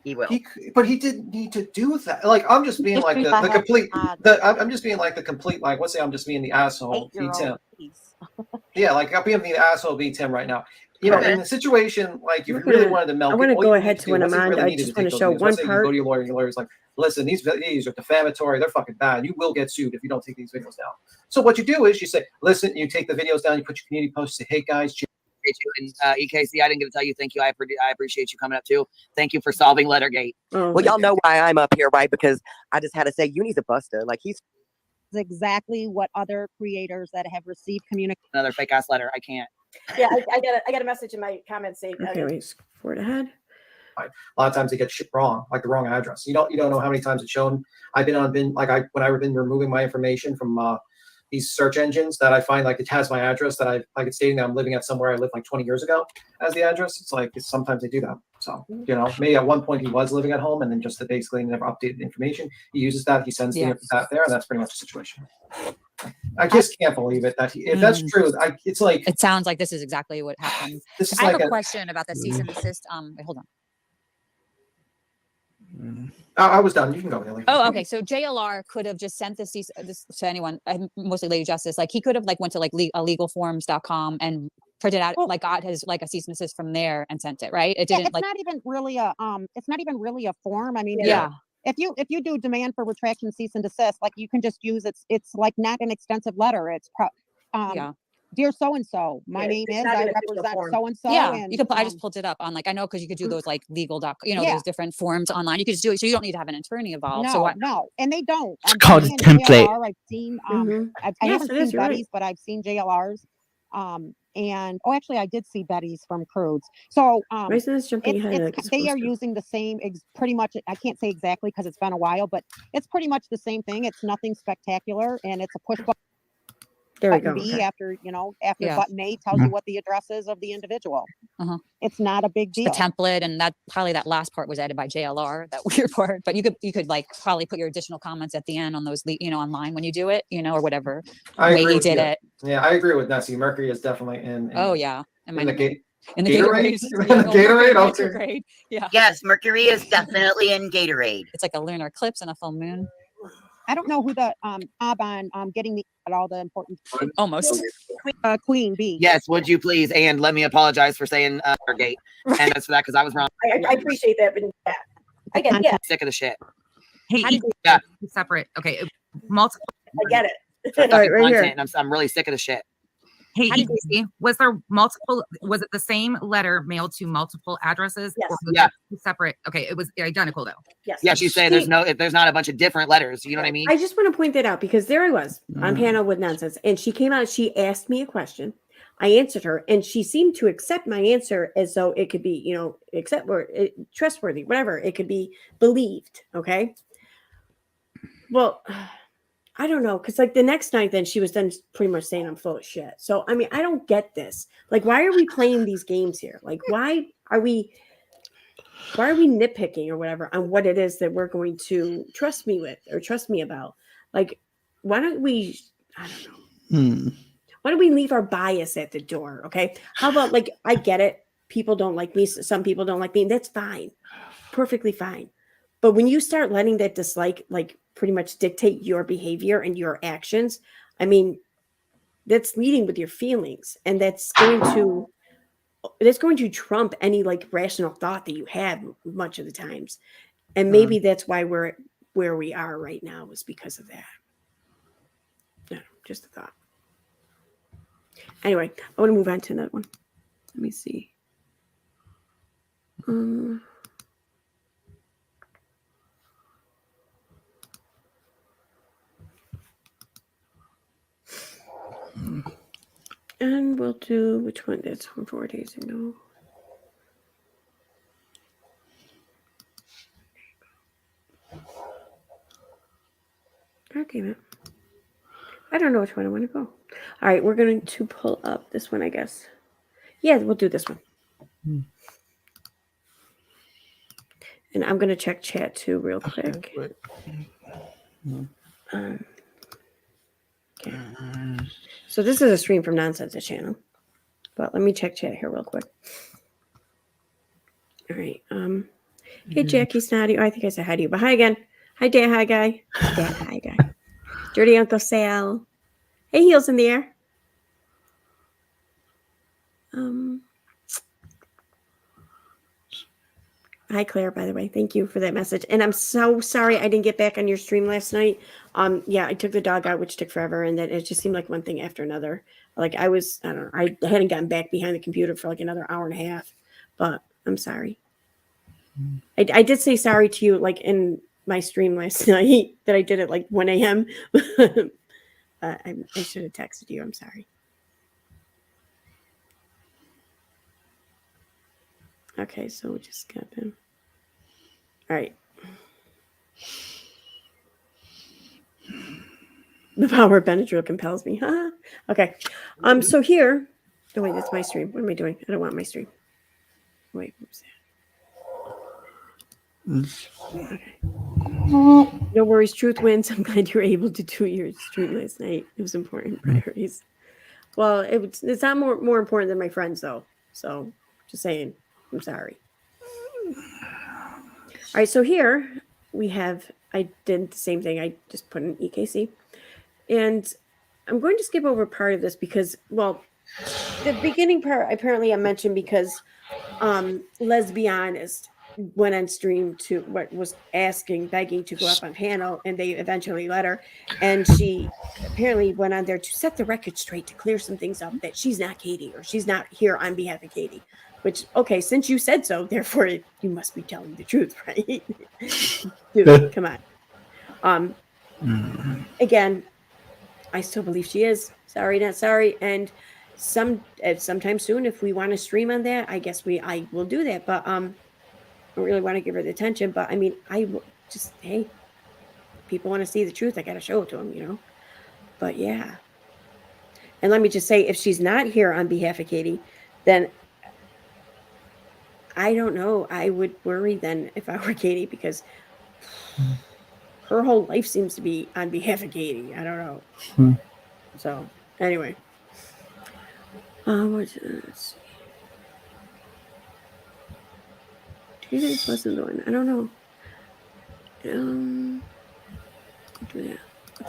he will. But he didn't need to do that. Like, I'm just being like the complete. I'm just being like the complete. Like, let's say I'm just being the asshole. Be Tim. Yeah, like I'm being the asshole. Be Tim right now. You know, in the situation, like if you really wanted to melt, I want to go ahead to when I'm on. I just want to show one part. You go to your lawyer. Your lawyer's like, listen, these videos are defamatory. They're fucking bad. You will get sued if you don't take these videos down. So what you do is you say, listen, you take the videos down. You put your community posts. Say, hey guys. And EKC, I didn't get to tell you thank you. I appreciate you coming up too. Thank you for solving Lettergate. Well, y'all know why I'm up here, right? Because I just had to say, Uni's a buster. Like he's exactly what other creators that have received communication. Another fake ass letter. I can't. Yeah, I got a message in my comments saying. Okay, wait, forward ahead. A lot of times they get shit wrong, like the wrong address. You don't know how many times it's shown. I've been when I've been removing my information from these search engines that I find like it has my address that it's stating that I'm living at somewhere I lived like 20 years ago as the address. It's like sometimes they do that. So maybe at one point he was living at home and then just basically never updated information. He uses that. He sends that there, and that's pretty much the situation. I just can't believe it that if that's true, it's like it sounds like this is exactly what happened. I have a question about the cease and desist. Wait, hold on. I was done. You can go, Haley. Oh, okay. So JLR could have just sent this to anyone, mostly Lady Justice. Like he could have went to legalforms.com and printed out got his a cease and desist from there and sent it, right? It didn't. It's not even really a form. I mean, yeah. If you do demand for retraction, cease and desist, like you can just use it's like not an extensive letter. It's dear so and so, my name is, I represent so and so. Yeah, you could. I just pulled it up on I know because you could do those legal those different forms online. You could just do it, so you don't need to have an attorney involved. No, and they don't. It's called a template. JLR, I've seen. I haven't seen Betty's, but I've seen JLR's. And actually, I did see Betty's from Crudes. So they are using the same, pretty much. I can't say exactly because it's been a while, but it's pretty much the same thing. It's nothing spectacular, and it's a push button. There we button go. B Okay. after, after Yeah. button A tells you what the address is of the individual. Uh-huh. It's not a big The deal. template, and that probably that last part was added by JLR, that weird part. But you could like probably put your additional comments at the end on those, online when you do it, or whatever I way agree he with did you. it. Yeah, I agree with Nessie. Mercury is definitely in. Oh yeah, in the gate. in the Gatorade? Gatorade. In the Gatorade? Okay. Retrograde. Yeah. Yes, Mercury is definitely in Gatorade. It's like a lunar eclipse and a full moon. I don't know who the Aban getting all the important Almost. Queen B. Yes, would you please? And let me apologize for saying gate. And that's for that because I was wrong. I appreciate that, but I get yeah. Sick of the shit. Hey, How did you- Yeah. separate. Okay, multiple. I get it. For All right, fucking right here. content, and I'm really sick of the shit. Hey, EKC, was there multiple? Was it the same letter mailed to multiple addresses? Yes. Or was Yeah. it separate. Okay, it was identical though. Yes. Yeah, she's saying there's not a bunch of different letters. You know what I mean? I just want to point that out because there I was on panel with nonsense, and she came out. She asked me a question. I answered her, and she seemed to accept my answer as though it could be, trustworthy, whatever. It could be believed. Okay. Well, I don't know, because like the next night, then she was then pretty much saying I'm full of shit. So I mean, I don't get this. Like, why are we playing these games here? Like, why are we nitpicking or whatever on what it is that we're going to trust me with or trust me about? Like, why don't we? I don't know. Why don't we leave our bias at the door? Okay. How about, like, I get it. People don't like me. Some people don't like me. And that's fine. Perfectly fine. But when you start letting that dislike, like, pretty much dictate your behavior and your actions, I mean, that's leading with your feelings. And that's going to trump any like rational thought that you have much of the times. And maybe that's why we're where we are right now is because of that. No, just a thought. Anyway, I want to move on to another one. Let me see. And we'll do, which one? That's from 4 days ago. Okay, man. I don't know which one I want to go. All right, we're going to pull up this one, I guess. Yeah, we'll do this one. And I'm going to check chat too real quick. Okay. So this is a stream from Nonsense channel. But let me check chat here real quick. All right. Hey, Jackie Snotty. Oh, I think I said hi to you, but hi again. Hi, Dad. Hi, guy. Dad. Hi, guy. Dirty Uncle Sal. Hey, Heels in the air. Hi, Claire, by the way. Thank you for that message. And I'm so sorry I didn't get back on your stream last night. Yeah, I took the dog out, which took forever, and then it just seemed like one thing after another. Like I don't know, I hadn't gotten back behind the computer for like another hour and a half, but I'm sorry. I did say sorry to you, like in my stream last night that I did at like 1 a.m. I should have texted you. I'm sorry. Okay, so we just got them. All right. The power of Benadryl compels me. Huh? Okay. So here. Oh wait, that's my stream. What am I doing? I don't want my stream. Wait, what's that? Okay. No worries. Truth wins. I'm glad you were able to do your stream last night. It was important priorities. Well, it's not more important than my friends though. So just saying. I'm sorry. All right, so here we have, I did the same thing. I just put in EKC. And I'm going to skip over part of this because, well, the beginning part, apparently I mentioned because Let's Be Honest went on stream to what was begging to go up on panel, and they eventually let her. And she apparently went on there to set the record straight, to clear some things up, that she's not Katie, or she's not here on behalf of Katie. Which, okay, since you said so, therefore you must be telling the truth, right? Dude, come on. Again, I still believe she is. Sorry, not sorry. And sometime soon, if we want to stream on that, I guess I will do that. But I don't really want to give her the attention. But I mean, I will just, hey, people want to see the truth. I got to show it to them, you know. But yeah. And let me just say, if she's not here on behalf of Katie, then I don't know. I would worry then if I were Katie, because her whole life seems to be on behalf of Katie. I don't know. So anyway, let's see. This wasn't the one. I don't know. Yeah,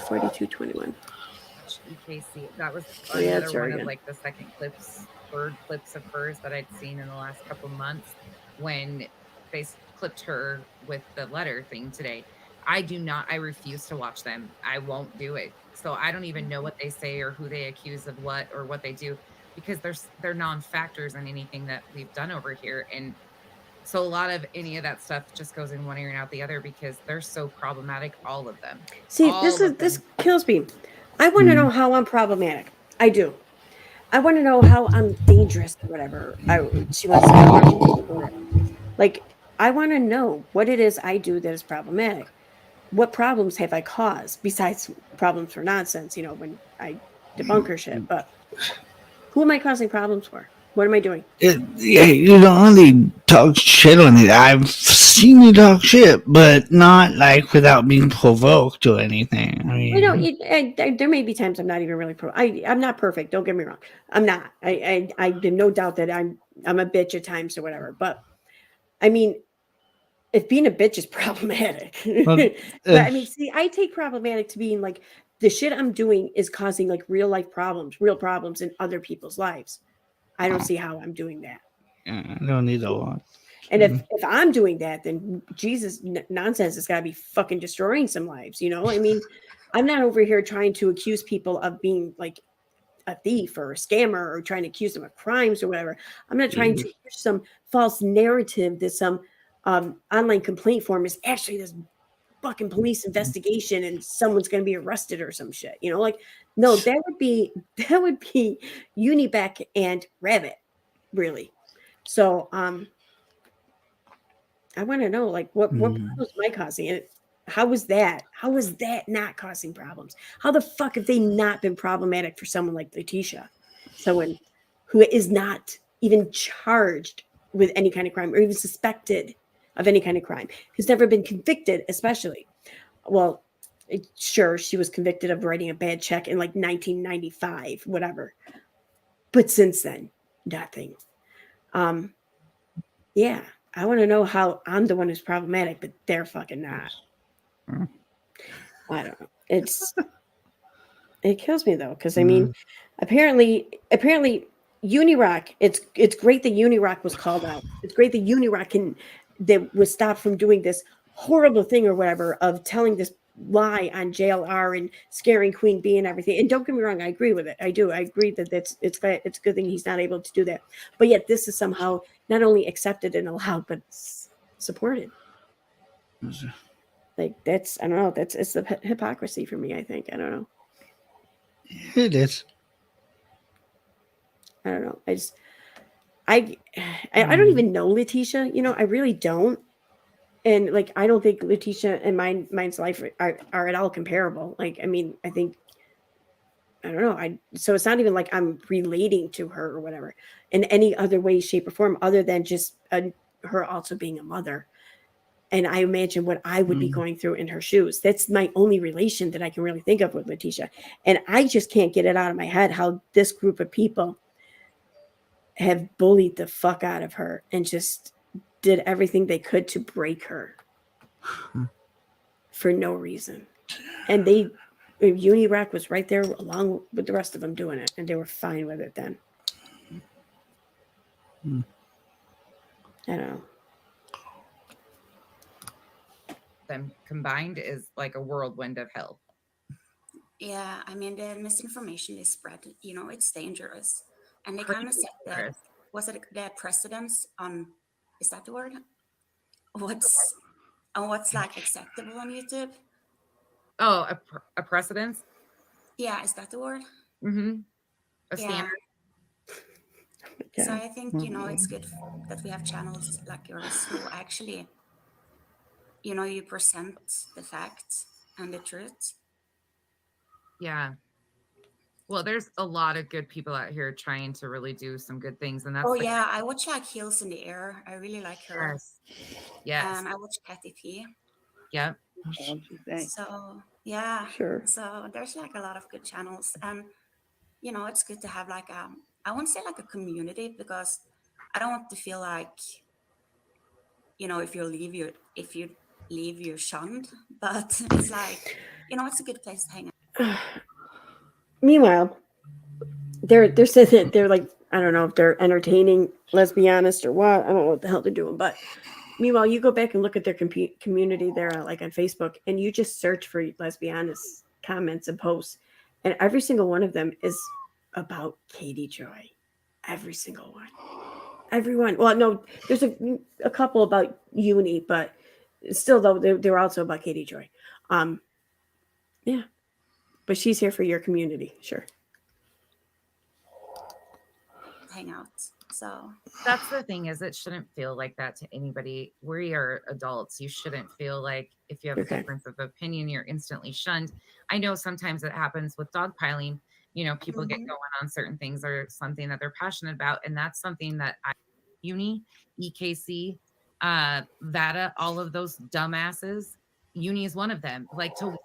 4221. EKC. That was Yeah, another one again. of like the third clips of hers that I'd seen in the last couple months when they clipped her with the letter thing today. I refuse to watch them. I won't do it. So I don't even know what they say or who they accuse of what or what they do, because they're non-factors in anything that we've done over here. And so a lot of any of that stuff just goes in one ear and out the other because they're so problematic, all of them. See, this kills me. I want to know how I'm problematic. I do. I want to know how I'm dangerous or whatever. She wants to like. I want to know what it is I do that is problematic. What problems have I caused besides problems for nonsense? When I debunk her shit. But who am I causing problems for? What am I doing? Yeah, you don't only talk shit on it. I've seen you talk shit, but not like without being provoked or anything. I mean, There may be times I'm not even really I'm not perfect. Don't get me wrong. I'm not. I have no doubt that I'm a bitch at times or whatever. But I mean, if being a bitch is problematic, but I mean, see, I take problematic to being like the shit I'm doing is causing like real problems in other people's lives. I don't see how I'm doing that. I don't need a lot. And if I'm doing that, then Jesus nonsense has got to be fucking destroying some lives. I mean, I'm not over here trying to accuse people of being like a thief or a scammer or trying to accuse them of crimes or whatever. I'm not trying to push some false narrative that some online complaint form is actually this fucking police investigation and someone's going to be arrested or some shit. Like, no, that would be Unibeck and Rabbit, really. So I want to know, like, what problems am I causing? And how was that not causing problems? How the fuck have they not been problematic for someone like Letitia? Someone who is not even charged with any kind of crime or even suspected of any kind of crime, who's never been convicted, especially. Well, sure, she was convicted of writing a bad check in like 1995, whatever. But since then, nothing. Yeah, I want to know how I'm the one who's problematic, but they're fucking not. I don't know. It kills me though, because I mean, apparently Unirock. It's great that Unirock was called out. It's great that Unirock that was stopped from doing this horrible thing or whatever of telling this lie on JLR and scaring Queen Bee and everything. And don't get me wrong, I agree with it. I do. I agree that it's a good thing he's not able to do that. But yet this is somehow not only accepted and allowed, but supported. Like that's, I don't know. It's the hypocrisy for me. I think. I don't know. It is. I don't know. I don't even know Letitia. I really don't. And like, I don't think Letitia and mine's life are at all comparable. Like, I mean, I think, I don't know. So it's not even like I'm relating to her or whatever in any other way, shape, or form, other than just her also being a mother. And I imagine what I would be going through in her shoes. That's my only relation that I can really think of with Letitia. And I just can't get it out of my head how this group of people have bullied the fuck out of her and just did everything they could to break her for no reason. And Unirock was right there along with the rest of them doing it, and they were fine with it then. I don't know. Them combined is like a whirlwind of hell. Yeah, I mean, the misinformation is spread. It's dangerous. And they kind of said that, was it the precedence on, is that the word? What's like acceptable on YouTube? Oh, a precedence? Yeah, is that the word? Mm-hmm. A standard. So I think, it's good that we have channels like yours who actually, you present the facts and the truth. Yeah. Well, there's a lot of good people out here trying to really do some good things, and that's Oh the yeah, I watch like Heels in the Air. I really like her. yes, yes, And I watch Kathy P. yep. So yeah, Sure. so there's like a lot of good channels, and you know, it's good to have like I won't say like a community, because I don't want to feel like, you know, if you leave, you're shunned. But it's like, you know, it's a good place to hang out. Meanwhile, they're saying that they're like, I don't know if they're entertaining, let's be honest, or what. I don't know what the hell they're doing. But meanwhile, you go back and look at their community there, like on Facebook, and you just search for let's be honest comments and posts, and every single one of them is about Katie Joy. Every single one. Everyone. Well, no, there's a couple about Uni, but still, though, they're also about Katie Joy. Yeah. But she's here for your community, sure. Hang out. So that's the thing, is it shouldn't feel like that to anybody. We are adults. You shouldn't feel like if you have a difference of opinion, you're instantly shunned. I know sometimes it happens with dogpiling. You know, people get going on certain things or something that they're passionate about. And that's something that Uni, EKC, Vada, all of those dumbasses, Uni is one of them. Like, to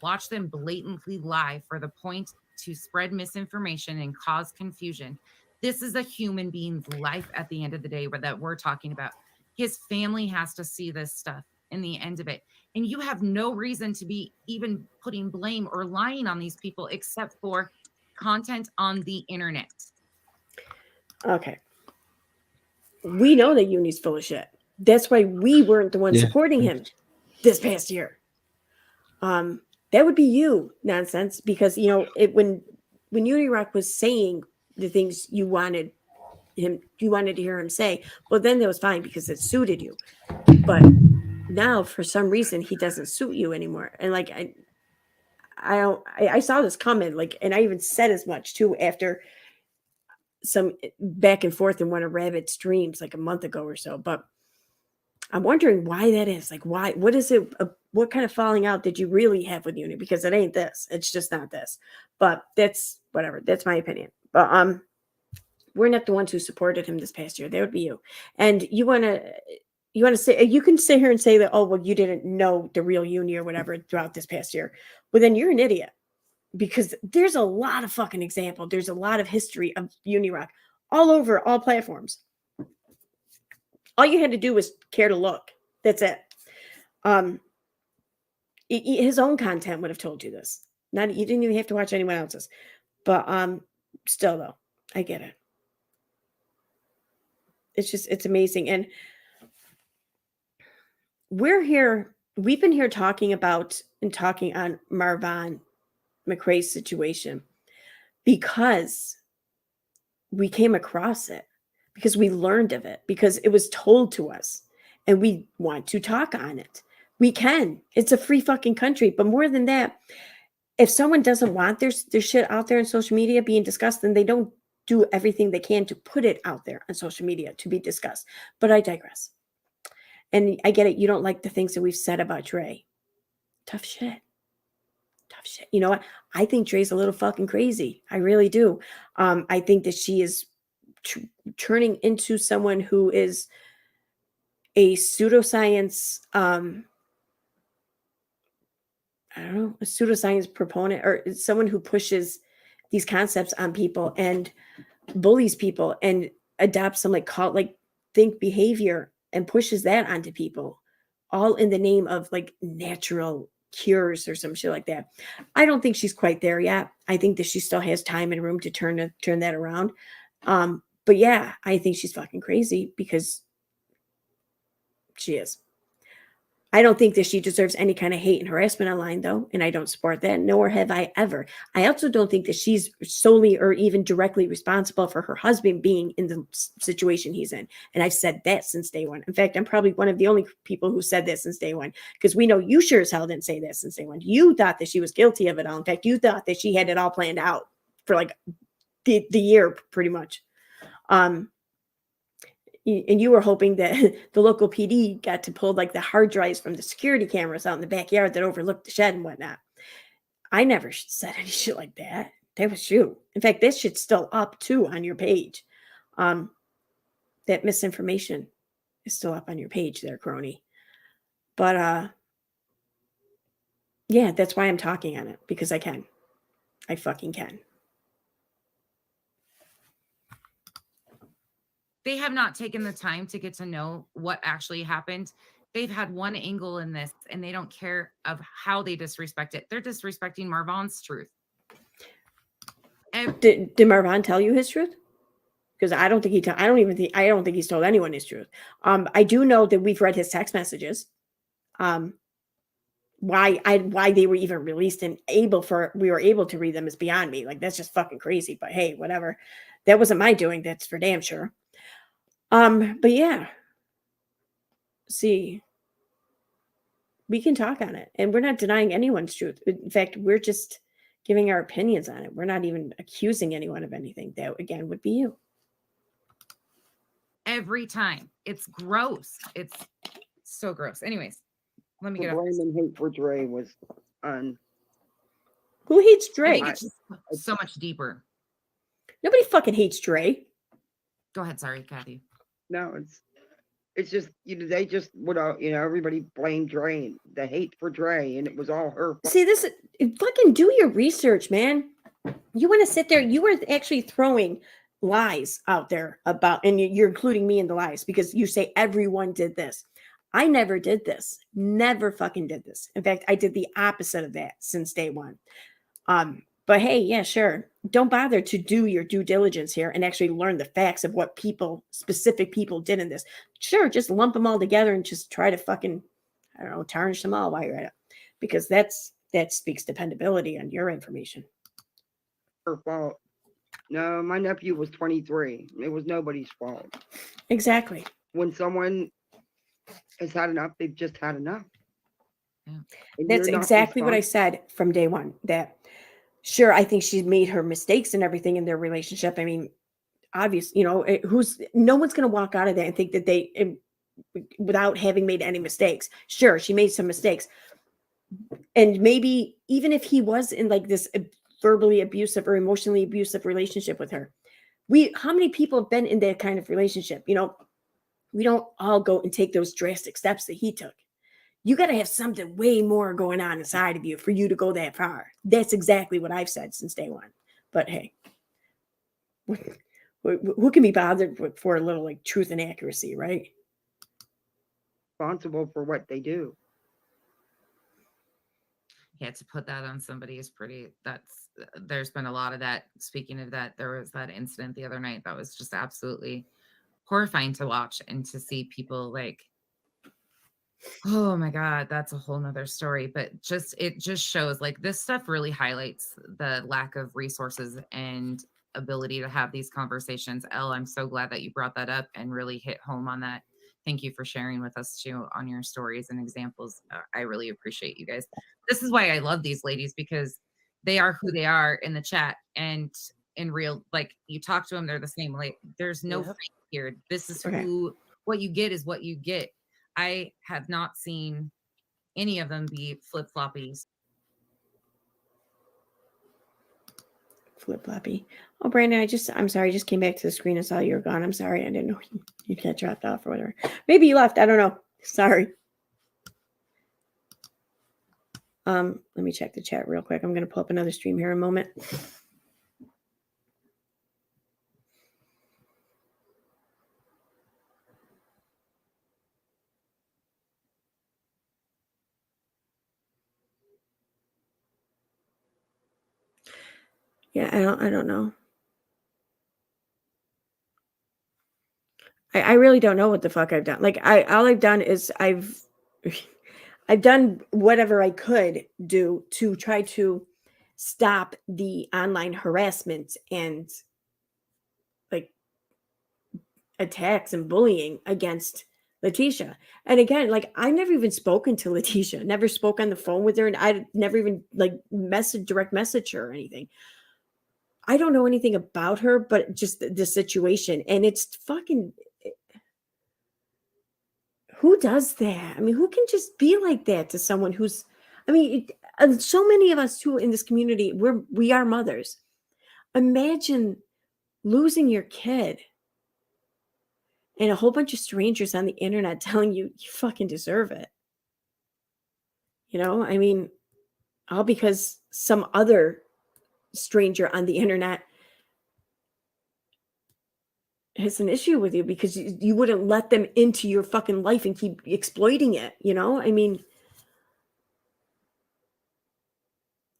watch them blatantly lie for the point to spread misinformation and cause confusion. This is a human being's life at the end of the day that we're talking about. His family has to see this stuff in the end of it. And you have no reason to be even putting blame or lying on these people except for content on the internet. Okay. We know that Uni's full of shit. That's why we weren't the ones supporting him this past year. That would be you, nonsense, because you know when Unirock was saying the things you wanted to hear him say, well, then that was fine because it suited you. But now, for some reason, he doesn't suit you anymore. And like I saw this comment, like, and I even said as much too after some back and forth in one of Rabbit's streams like a month ago or so. But I'm wondering why that is. Like, why? What is it? What kind of falling out did you really have with Uni? Because it ain't this. It's just not this. But that's whatever. That's my opinion. But we're not the ones who supported him this past year. That would be you. And you want to say, you can sit here and say that, oh, well, you didn't know the real Uni or whatever throughout this past year. Well, then you're an idiot, because there's a lot of fucking example. There's a lot of history of Unirock all over all platforms. All you had to do was care to look. That's it. His own content would have told you this. You didn't even have to watch anyone else's. But still, though, I get it. It's amazing. And we've been here talking on Marvin McRae's situation because we came across it, because we learned of it, because it was told to us, and we want to talk on it. We can. It's a free fucking country. But more than that, if someone doesn't want their shit out there on social media being discussed, then they don't do everything they can to put it out there on social media to be discussed. But I digress. And I get it. You don't like the things that we've said about Dre. Tough shit. You know what? I think Dre's a little fucking crazy. I really do. I think that she is turning into someone who is a pseudoscience, I don't know, a pseudoscience proponent, or someone who pushes these concepts on people and bullies people and adopts some like think behavior and pushes that onto people, all in the name of like natural cures or some shit like that. I don't think she's quite there yet. I think that she still has time and room to turn that around. But yeah, I think she's fucking crazy, because she is. I don't think that she deserves any kind of hate and harassment online, though, and I don't support that, nor have I ever. I also don't think that she's solely or even directly responsible for her husband being in the situation he's in. And I've said that since day one. In fact, I'm probably one of the only people who said that since day one, because we know you sure as hell didn't say that since day one. You thought that she was guilty of it all. In fact, you thought that she had it all planned out for like the year, pretty much. And you were hoping that the local PD got to pull like the hard drives from the security cameras out in the backyard that overlooked the shed and whatnot. I never said any shit like that. That was you. In fact, this shit's still up too on your page. That misinformation is still up on your page there, crony. But yeah, that's why I'm talking on it, because I can. I fucking can. They have not taken the time to get to know what actually happened. They've had one angle in this, and they don't care of how they disrespect it. They're disrespecting Marvin's truth. Did Marvin tell you his truth? Because I don't think I don't think he's told anyone his truth. I do know that we've read his text messages. Why they were even released and we were able to read them is beyond me. Like, that's just fucking crazy. But hey, whatever. That wasn't my doing. That's for damn sure. But yeah. See, we can talk on it, and we're not denying anyone's truth. In fact, we're just giving our opinions on it. We're not even accusing anyone of anything. That, again, would be you. Every time. It's gross. It's so gross. Anyways, let me The get blame and hate for Dre was on. Who hates I Dre? think it's just so much deeper. Nobody fucking hates Dre. Go ahead. Sorry, Kathy. No, it's just, they just would, everybody blamed Dre and the hate for Dre, and it was all her fault. See, this fucking do your research, man. You want to sit there. You were actually throwing lies out there about, and you're including me in the lies, because you say everyone did this. I never did this. Never fucking did this. In fact, I did the opposite of that since day one. But hey, yeah, sure. Don't bother to do your due diligence here and actually learn the facts of what specific people did in this. Sure, just lump them all together and just try to fucking, I don't know, tarnish them all while you're at it. Because that speaks dependability on your information. Her fault. No, my nephew was 23. It was nobody's fault. Exactly. When someone has had enough, they've just had enough. Yeah. That's exactly what I said from day one. That, sure, I think she's made her mistakes and everything in their relationship. I mean, obviously, no one's going to walk out of that and think that without having made any mistakes. Sure, she made some mistakes. And maybe even if he was in like this verbally abusive or emotionally abusive relationship with her, how many people have been in that kind of relationship? We don't all go and take those drastic steps that he took. You got to have something way more going on inside of you for you to go that far. That's exactly what I've said since day one. But hey, who can be bothered for a little like truth and accuracy, right? Responsible for what they do. Yeah, to put that on somebody is there's been a lot of that. Speaking of that, there was that incident the other night that was just absolutely horrifying to watch and to see people like, oh my God, that's a whole nother story. But it just shows like this stuff really highlights the lack of resources and ability to have these conversations. Elle, I'm so glad that you brought that up and really hit home on that. Thank you for sharing with us too on your stories and examples. I really appreciate you guys. This is why I love these ladies, because they are who they are in the chat, and in real, like you talk to them, they're the same. Like there's no fake here. This is what you get is what you get. I have not seen any of them be flip-floppies. Flip-floppy. Oh, Brandon, I'm sorry. I just came back to the screen and saw you were gone. I'm sorry. I didn't know you got dropped off or whatever. Maybe you left. I don't know. Sorry. Let me check the chat real quick. I'm going to pull up another stream here in a moment. Yeah, I don't know. I really don't know what the fuck I've done. Like all I've done is I've done whatever I could do to try to stop the online harassment and like attacks and bullying against Letitia. And again, like I never even spoken to Letitia, never spoke on the phone with her, and I never even like direct message her or anything. I don't know anything about her, but just the situation. And it's fucking, who does that? I mean, who can just be like that to someone who's, I mean, so many of us too in this community, we are mothers. imagine losing your kid and a whole bunch of strangers on the internet telling you you fucking deserve it. You know, I mean, all because some other stranger on the internet has an issue with you because you wouldn't let them into your fucking life and keep exploiting it, you know? I mean,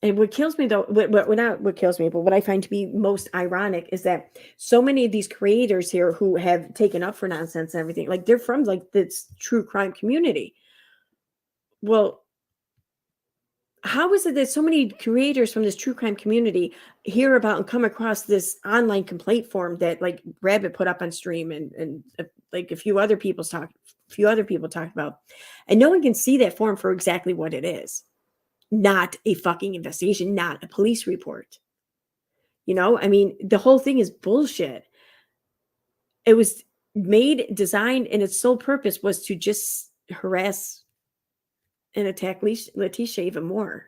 and what kills me though, not what kills me, but what I find to be most ironic is that so many of these creators here who have taken up for nonsense and everything, like they're from like this true crime community. Well, how is it that so many creators from this true crime community hear about and come across this online complaint form that like Rabbit put up on stream and like a few other people talked about, and no one can see that form for exactly what it is. Not a fucking investigation, not a police report. You know, I mean, the whole thing is bullshit. It was designed, and its sole purpose was to just harass and attack Letitia even more.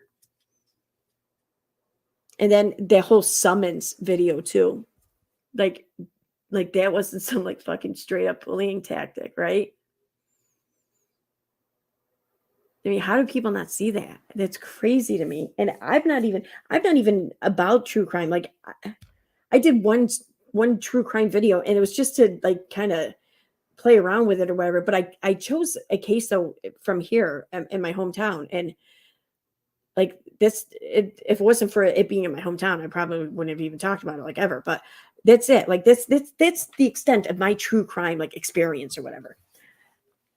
And then the whole summons video too. Like that wasn't some like fucking straight up bullying tactic, right? I mean, how do people not see that? That's crazy to me. And I'm not even about true crime. Like I did one true crime video, and it was just to like kind of play around with it or whatever. But I chose a case though from here in my hometown, and like this, if it wasn't for it being in my hometown, I probably wouldn't have even talked about it like ever. But that's it. Like that's the extent of my true crime like experience or whatever.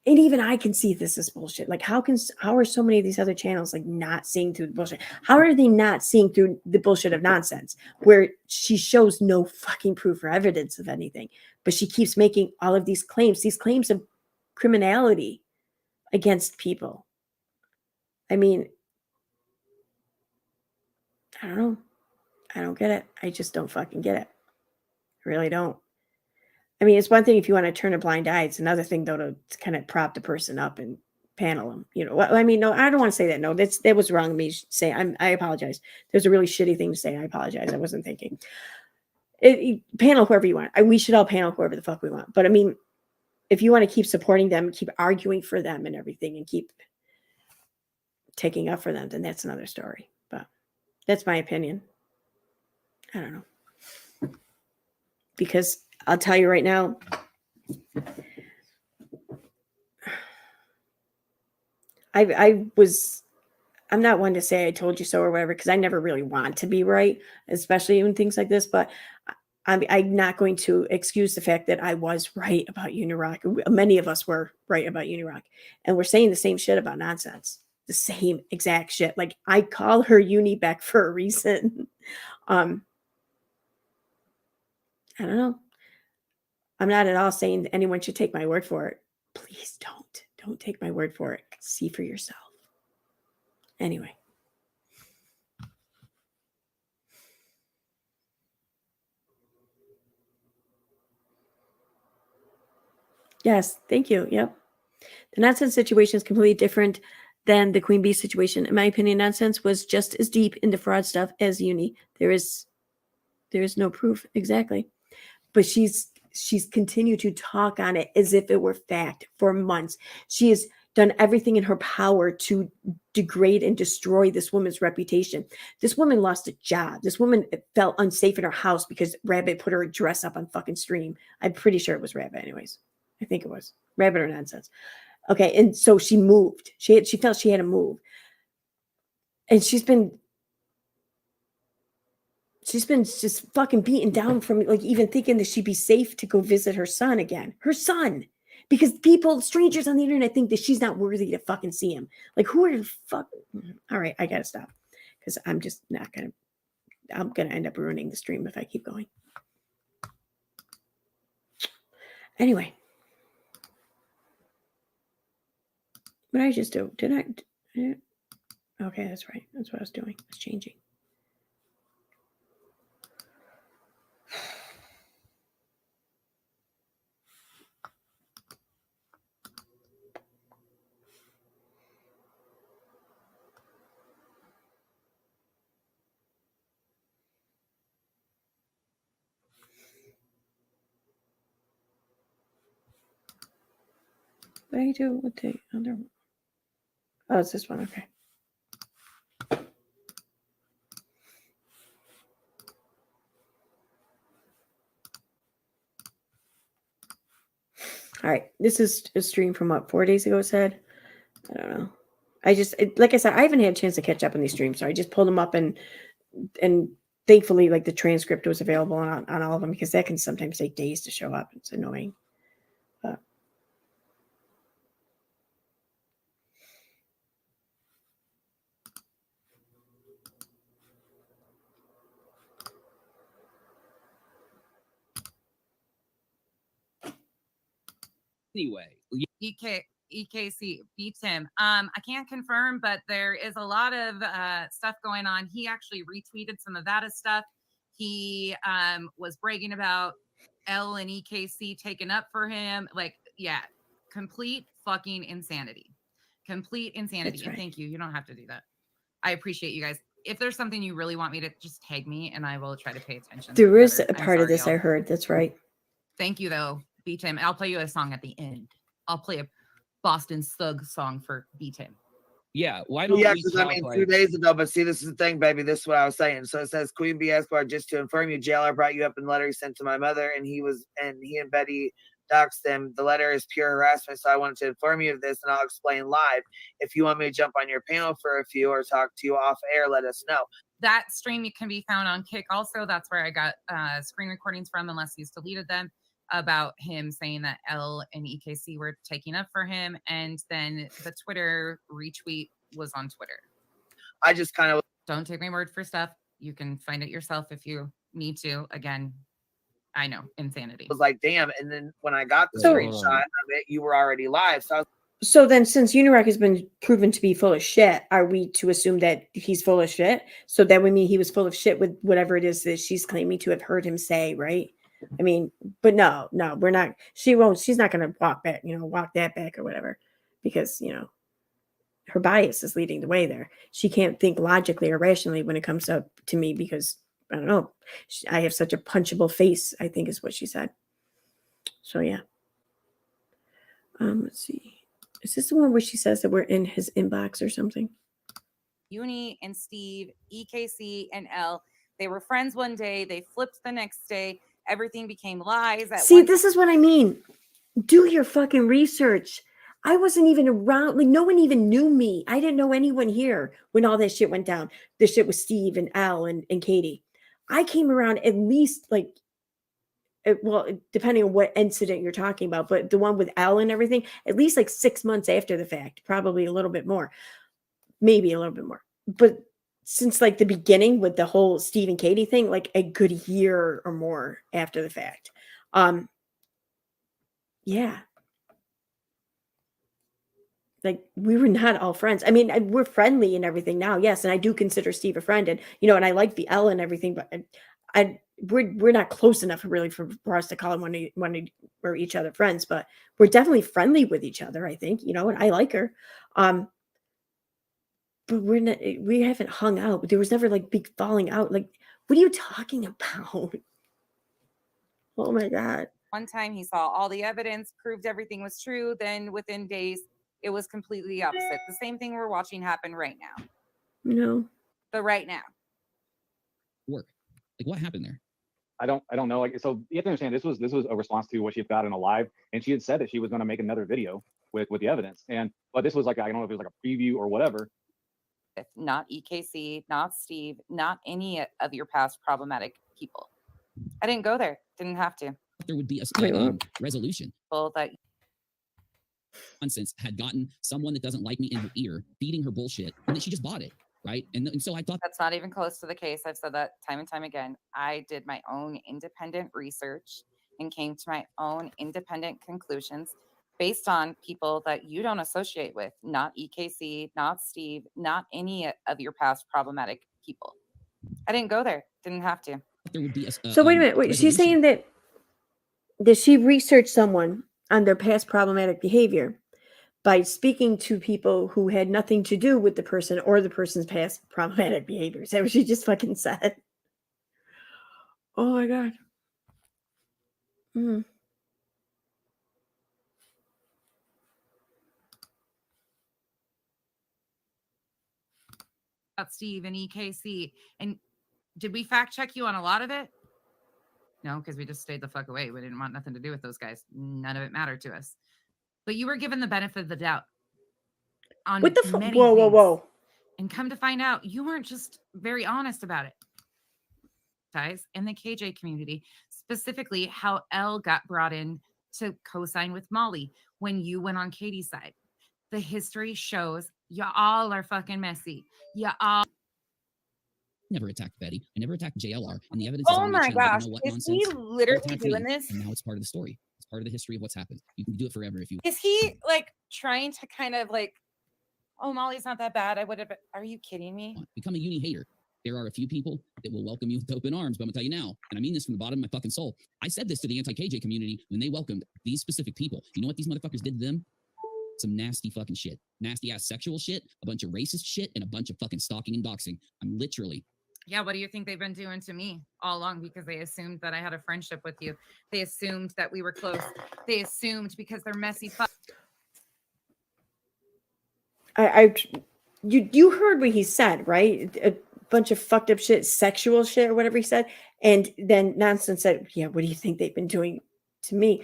And even I can see this is bullshit. Like how are so many of these other channels like not seeing through the bullshit? How are they not seeing through the bullshit of nonsense where she shows no fucking proof or evidence of anything, but she keeps making all of these claims of criminality against people? I mean, I don't know. I don't get it. I just don't fucking get it. I really don't. I mean, it's one thing if you want to turn a blind eye. It's another thing, though, to kind of prop the person up and panel them. You know, I mean, no, I don't want to say that. No, that was wrong of me to say. I apologize. There's a really shitty thing to say. I apologize. I wasn't thinking. Panel whoever you want. We should all panel whoever the fuck we want. But I mean, if you want to keep supporting them, keep arguing for them and everything, and keep taking up for them, then that's another story. But that's my opinion. I don't know. Because I'll tell you right now, I'm not one to say I told you so or whatever, because I never really want to be right, especially in things like this. But I'm not going to excuse the fact that I was right about Unirock. Many of us were right about Unirock, and we're saying the same shit about nonsense. The same exact shit. Like I call her Unibeck for a reason. I don't know. I'm not at all saying that anyone should take my word for it. Please don't take my word for it. See for yourself. Anyway. Yes, thank you. Yep. The nonsense situation is completely different than the Queen Bee situation. In my opinion, nonsense was just as deep into fraud stuff as Uni. There is no proof. Exactly. But she's continued to talk on it as if it were fact for months. She has done everything in her power to degrade and destroy this woman's reputation. This woman lost a job. This woman felt unsafe in her house because Rabbit put her address up on fucking stream. I'm pretty sure it was Rabbit anyways. I think it was Rabbit or nonsense. Okay. And so she moved. She felt she had to move. And she's been just fucking beaten down from like even thinking that she'd be safe to go visit her son again. Her son. Because strangers on the internet think that she's not worthy to fucking see him. Like who are the fuck? All right, I gotta stop. Because I'm just not gonna, I'm gonna end up ruining the stream if I keep going. Anyway. What did I just do? Did I? Yeah. Okay, that's right. That's what I was doing. I was changing. What do I do with the other one? Oh, it's this one. Okay. All right. This is a stream from what, 4 days ago, said? I don't know. Like I said, I haven't had a chance to catch up on these streams, so I just pulled them up and thankfully, like the transcript was available on all of them because that can sometimes take days to show up. It's annoying. But anyway, EKC beats him. I can't confirm, but there is a lot of stuff going on. He actually retweeted some of that stuff. He was bragging about L and EKC taking up for him. Like, yeah, complete fucking insanity. Complete insanity. That's And right. thank you. You don't have to do that. I appreciate you guys. If there's something you really want me to, just tag me and I will try to pay attention. there is better. a I'm part of sorry, this I y'all. heard. That's right. Thank you, though. Beat him. I'll play you a song at the end. I'll play a Boston Thug song for beat him. Yeah, why don't Yeah, we because talk I mean, like 2 days ago, but see, this is the thing, baby. This is what I was saying. So it says, Queen B. Esquire, just to inform you, JLR brought you up in the letter he sent to my mother, and he and Betty doxed them. The letter is pure harassment, so I wanted to inform you of this, and I'll explain live. If you want me to jump on your panel for a few or talk to you off air, let us know. That stream can be found on Kick also. That's where I got screen recordings from, unless he's deleted them, about him saying that L and EKC were taking up for him. And then the Twitter retweet was on Twitter. I just kind of... Don't take my word for stuff. You can find it yourself if you need to. Again, I know, insanity. was like, damn. And then when I got the So- screenshot of it, you were already live. So I was... So then, since Unirec has been proven to be full of shit, are we to assume that he's full of shit? So that would mean he was full of shit with whatever it is that she's claiming to have heard him say, right? I mean, but no, we're not. She's not going to walk that back or whatever, because, her bias is leading the way there. She can't think logically or rationally when it comes up to me because, I don't know, I have such a punchable face, I think is what she said. So, yeah. Let's see. Is this the one where she says that we're in his inbox or something? Uni and Steve, EKC and L, they were friends one day. They flipped the next day. Everything became lies. See, this is what I mean. Do your fucking research. I wasn't even around. Like, no one even knew me. I didn't know anyone here when all that shit went down. The shit with Steve and Al and Katie. I came around at least like, well, depending on what incident you're talking about, but the one with Al and everything, at least like 6 months after the fact, probably a little bit more, maybe a little bit more. But since like the beginning with the whole Steve and Katie thing, like a good year or more after the fact. Yeah. Like, we were not all friends. I mean, we're friendly and everything now, yes, and I do consider Steve a friend, and and I like the L and everything, but we're not close enough really for us to call one or each other friends, but we're definitely friendly with each other, I think, and I like her. But we haven't hung out. There was never like big falling out. Like, what are you talking about? Oh my God. One time he saw all the evidence, proved everything was true. Then within days, it was completely the opposite. The same thing we're watching happen right now. No. The right now. work? Like, what happened there? I don't know. Like, so you have to understand, this was a response to what she had got in a live, and she had said that she was going to make another video with the evidence. But this was like, I don't know if it was like a preview or whatever. Not EKC, not Steve, not any of your past problematic people. I didn't go there. Didn't have to. There would be Wait, a what? resolution. Well, that Nonsense had gotten someone that doesn't like me in her ear, feeding her bullshit, and then she just bought it, right? And so I thought that's not even close to the case. I've said that time and time again. I did my own independent research and came to my own independent conclusions based on people that you don't associate with, not EKC, not Steve, not any of your past problematic people. I didn't go there. Didn't have to. there would be So wait a minute. Wait, she's saying that she researched someone on their past problematic behavior by speaking to people who had nothing to do with the person or the person's past problematic behavior. Is that what she just fucking said? Oh my God. about Steve and EKC. And did we fact check you on a lot of it? No, because we just stayed the fuck away. We didn't want nothing to do with those guys. None of it mattered to us. But you were given the benefit of the doubt on What the fuck? many Whoa, whoa, things. whoa. And come to find out, you weren't just very honest about it. Guys, in the KJ community, specifically how Elle got brought in to co-sign with Molly when you went on Katie's side. The history shows y'all are fucking messy. Y'all Never attacked Betty. I never attacked JLR. And the evidence is Oh on my my channel. I gosh. don't know what Is he nonsense. literally Attacked doing me, this? And now it's part of the story. It's part of the history of what's happened. You can do it forever if you Is he like trying to kind of like, oh, Molly's not that bad. I would have. Are you kidding me? want. Become a uni hater. There are a few people that will welcome you with open arms, but I'm gonna tell you now, and I mean this from the bottom of my fucking soul. I said this to the anti-KJ community when they welcomed these specific people. You know what these motherfuckers did to them? Some nasty fucking shit. Nasty ass sexual shit, a bunch of racist shit, and a bunch of fucking stalking and doxing. I'm literally Yeah, what do you think they've been doing to me all along? Because they assumed that I had a friendship with you. They assumed that we were close. They assumed because they're messy fuck. You heard what he said, right? A bunch of fucked up shit, sexual shit, or whatever he said. And then Nonsense said, yeah, what do you think they've been doing to me?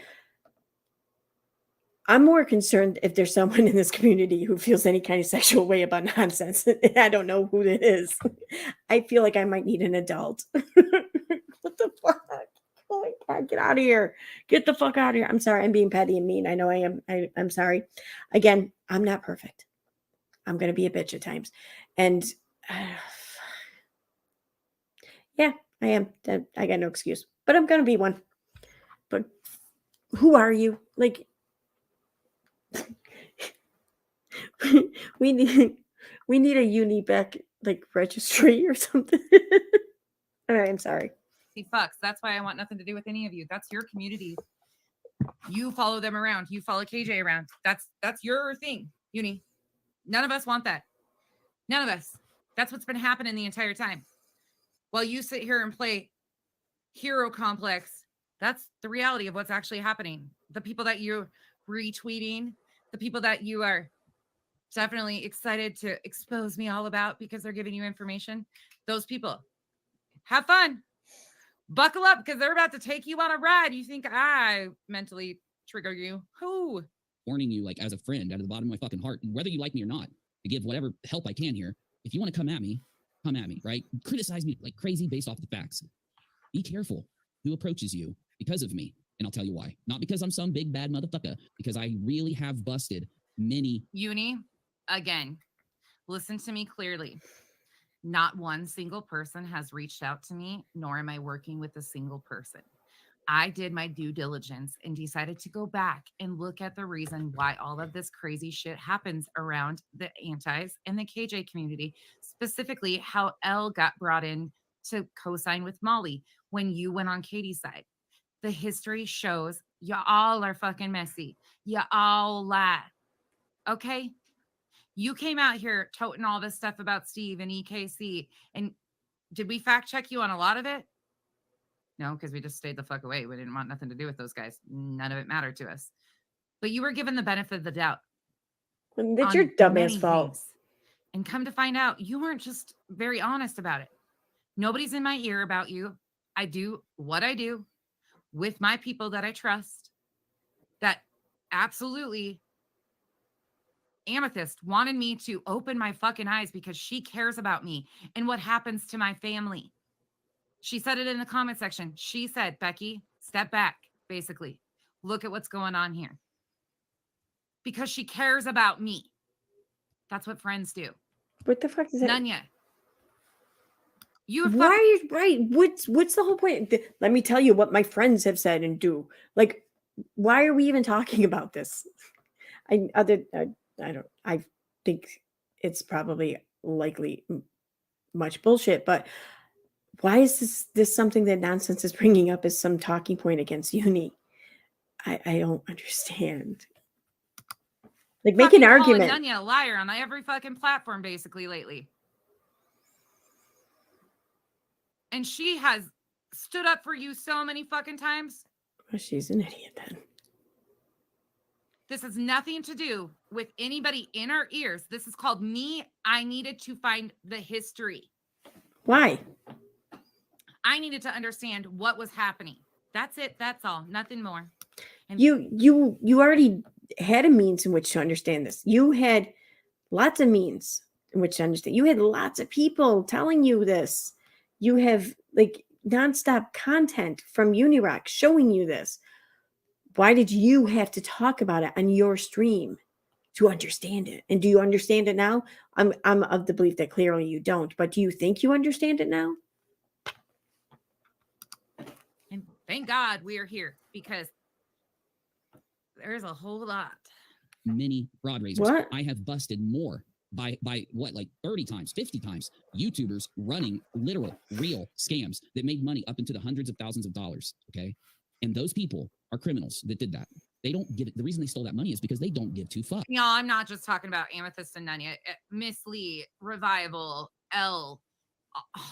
I'm more concerned if there's someone in this community who feels any kind of sexual way about Nonsense. I don't know who it is. I feel like I might need an adult. What the fuck? Oh my God, get out of here. Get the fuck out of here. I'm sorry. I'm being petty and mean. I know I am. I'm sorry. Again, I'm not perfect. I'm going to be a bitch at times. And yeah, I am. I got no excuse. But I'm going to be one. But who are you? Like, we need a Unibec like registry or something. All right, I'm sorry. He fucks. That's why I want nothing to do with any of you. That's your community. You follow them around. You follow KJ around. That's your thing, Uni. None of us want that. None of us. That's what's been happening the entire time. While you sit here and play hero complex, that's the reality of what's actually happening. The people that you're retweeting, the people that you are definitely excited to expose me all about because they're giving you information, those people, have fun. Buckle up because they're about to take you on a ride. You think I mentally trigger you? Who? warning you, like, as a friend out of the bottom of my fucking heart, whether you like me or not, to give whatever help I can here. If you want to come at me, right? Criticize me like crazy based off the facts. Be careful who approaches you because of me. And I'll tell you why. Not because I'm some big bad motherfucker, because I really have busted many. Uni, again, listen to me clearly. Not one single person has reached out to me, nor am I working with a single person. I did my due diligence and decided to go back and look at the reason why all of this crazy shit happens around the antis and the KJ community, specifically how Elle got brought in to co-sign with Molly when you went on Katie's side. The history shows y'all are fucking messy. Y'all lie. Okay? You came out here toting all this stuff about Steve and EKC. And did we fact check you on a lot of it? No, because we just stayed the fuck away. We didn't want nothing to do with those guys. None of it mattered to us. But you were given the benefit of the doubt. That's your dumbass fault. Things. And come to find out, you weren't just very honest about it. Nobody's in my ear about you. I do what I do with my people that I trust. That absolutely Amethyst wanted me to open my fucking eyes because she cares about me and what happens to my family. She said it in the comment section. She said, Becky, step back, basically. Look at what's going on here. Because she cares about me. That's what friends do. What the fuck is that? Nunya. Why are you right? What's the whole point? Let me tell you what my friends have said and do. Like, why are we even talking about this? I think it's probably likely much bullshit, but why is this something that Nonsense is bringing up as some talking point against Uni? I don't understand. Like, make an argument. Nunya a liar on every fucking platform basically lately. And she has stood up for you so many fucking times. Well, she's an idiot then. This has nothing to do with anybody in our ears. This is called me. I needed to find the history. Why? I needed to understand what was happening. That's it. That's all. Nothing more. And You already had a means in which to understand this. You had lots of means in which to understand. You had lots of people telling you this. You have like nonstop content from Unirock showing you this. Why did you have to talk about it on your stream to understand it? And do you understand it now? I'm of the belief that clearly you don't, but do you think you understand it now? And thank God we are here, because there's a whole lot. Many fraud raisers. What? I have busted more by what, like 30 times, 50 times, YouTubers running literal, real scams that made money up into the hundreds of thousands of dollars. Okay. And those people are criminals that did that. They don't give it. The reason they stole that money is because they don't give two fucks. Y'all, I'm not just talking about Amethyst and Nunya. Miss Lee, Revival, L,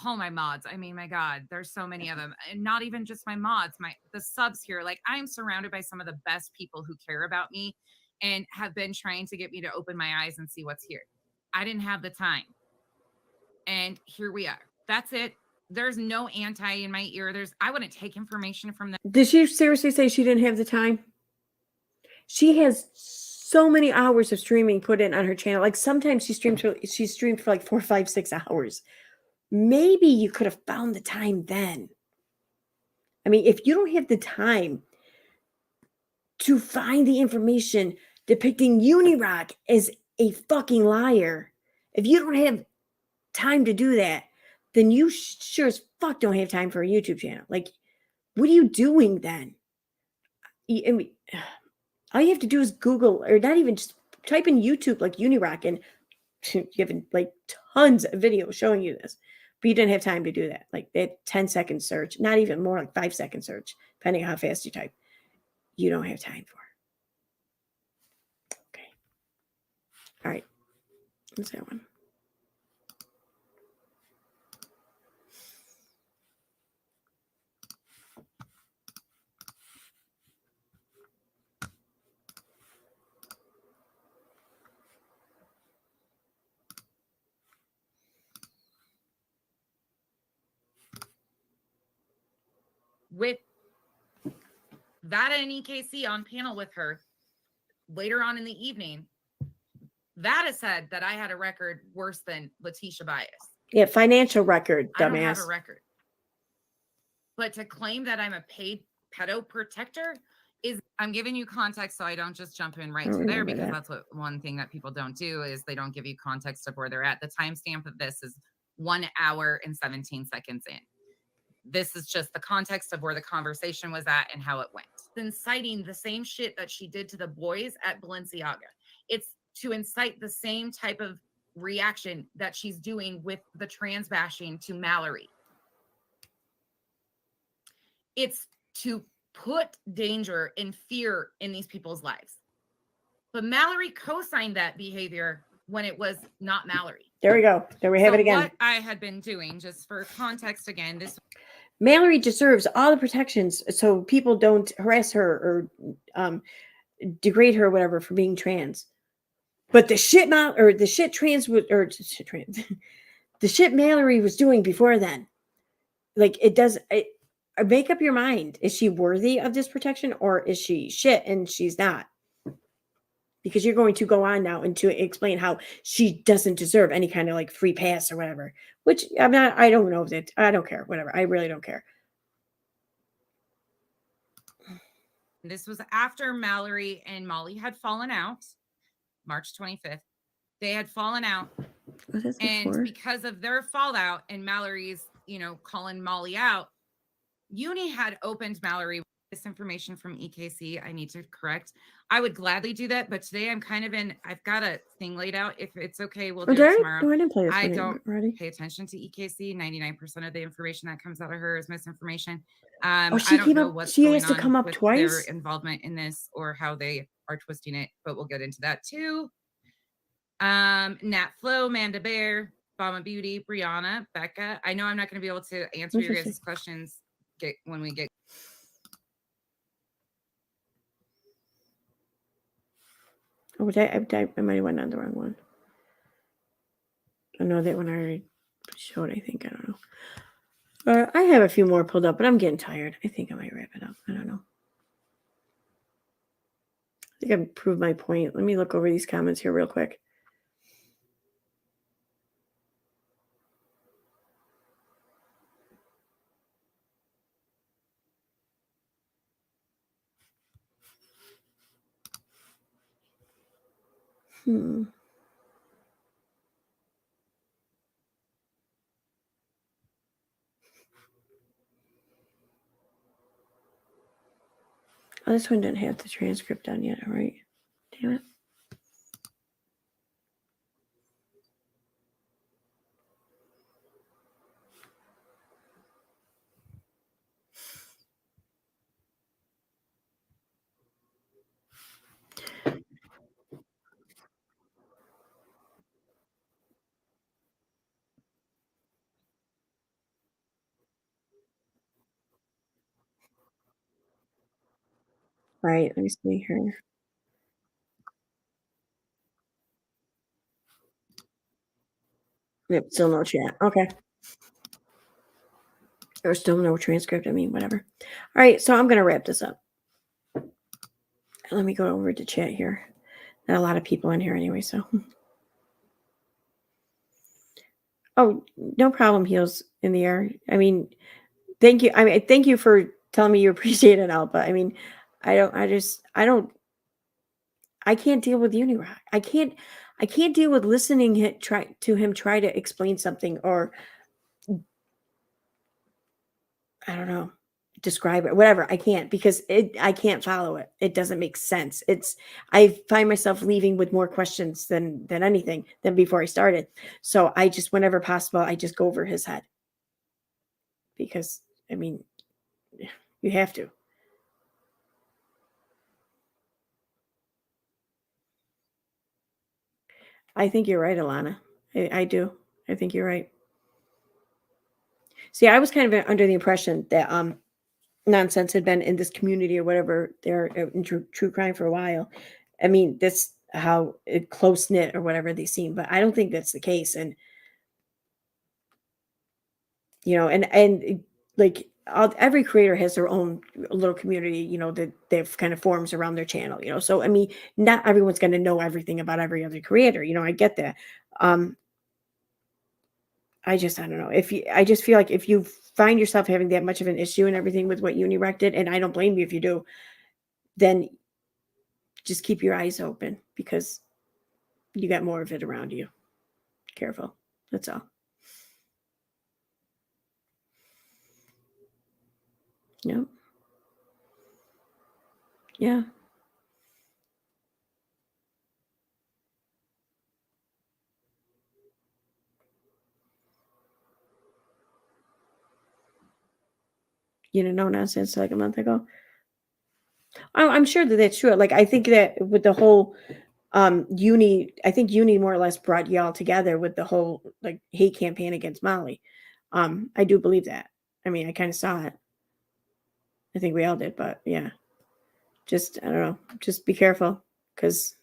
all my mods. I mean, my God, there's so many of them. And not even just my mods, the subs here. Like, I am surrounded by some of the best people who care about me and have been trying to get me to open my eyes and see what's here. I didn't have the time. And here we are. That's it. There's no anti in my ear. I wouldn't take information from them. Did she seriously say she didn't have the time? She has so many hours of streaming put in on her channel. Like sometimes she streamed for like 4, 5, 6 hours. Maybe you could have found the time then. I mean, if you don't have the time to find the information depicting Unirock as a fucking liar, if you don't have time to do that, then you sure as fuck don't have time for a YouTube channel. Like, what are you doing then? I mean, all you have to do is Google, or not even, just type in YouTube like Unirock, and you have like tons of videos showing you this. But you didn't have time to do that. Like that 10-second search, not even more, like 5-second search, depending on how fast you type. You don't have time for it. Okay. All right. What's that one? With that and EKC on panel with her later on in the evening, that has said that I had a record worse than Letitia Bias. Yeah, financial record, dumbass. I don't have a record. But to claim that I'm a paid pedo protector is, I'm giving you context so I don't just jump in right to there, because that's what one thing that people don't do is they don't give you context of where they're at. The timestamp of this is 1 hour and 17 seconds in. This is just the context of where the conversation was at and how it went. Inciting the same shit that she did to the boys at Balenciaga. It's to incite the same type of reaction that she's doing with the trans bashing to Mallory. It's to put danger and fear in these people's lives. But Mallory co-signed that behavior when it was not Mallory. There we go. There we have it again. What I had been doing, just for context again, this Mallory deserves all the protections so people don't harass her or degrade her or whatever for being trans. But the shit the shit Mallory was doing before then, like make up your mind. Is she worthy of this protection, or is she shit and she's not? Because you're going to go on now and to explain how she doesn't deserve any kind of like free pass or whatever, which I'm not, I don't know that. I don't care. Whatever. I really don't care. This was after Mallory and Molly had fallen out, March 25th. They had fallen out. And because of their fallout and Mallory's, calling Molly out, Uni had opened Mallory with this information from EKC. I need to correct. I would gladly do that, but today I'm kind of I've got a thing laid out. If it's okay, we'll do it tomorrow. No, I didn't play this I one don't already. pay attention to EKC. 99% of the information that comes out of her is misinformation. She I don't know what's she going has to on come up with twice. their involvement in this or how they are twisting it, but we'll get into that too. Nat Flo, Manda Bear, Bama Beauty, Brianna, Becca. I know I'm not going to be able to answer your guys' questions when we get. Oh, I might have went on the wrong one. I know that one I already showed, I think. I don't know. I have a few more pulled up, but I'm getting tired. I think I might wrap it up. I don't know. I think I've proved my point. Let me look over these comments here real quick. Oh, this one didn't have the transcript done yet. All right. Damn it. All right. Let me see here. Yep. Still no chat. Okay. There's still no transcript. I mean, whatever. All right. So I'm going to wrap this up. Let me go over to chat here. Not a lot of people in here anyway, so. Oh, no problem, Heels in the air. I mean, thank you. I mean, thank you for telling me you appreciate it, Al, but I mean, I can't deal with Unirock. I can't deal with listening to him try to explain something or I don't know, describe it, whatever. I can't because I can't follow it. It doesn't make sense. I find myself leaving with more questions than anything than before I started. So I just, whenever possible, I just go over his head because I mean, you have to. I think you're right, Alana. I do. I think you're right. See, I was kind of under the impression that nonsense had been in this community or whatever they're in true crime for a while. I mean, that's how close knit or whatever they seem, but I don't think that's the case. And you know, and like every creator has their own little community, you know, that they've kind of forms around their channel, you know. So I mean, not everyone's going to know everything about every other creator, you know. I get that. I don't know. I just feel like if you find yourself having that much of an issue and everything with what Unirect did, and I don't blame you if you do, then just keep your eyes open because you got more of it around you. Careful. That's all. Yep. Yeah. You didn't know nonsense like a month ago. I'm sure that that's true. Like, I think that with the whole Uni, I think Uni more or less brought y'all together with the whole like hate campaign against Molly. I do believe that. I mean, I kind of saw it. I think we all did, but yeah. Just, I don't know. Just be careful because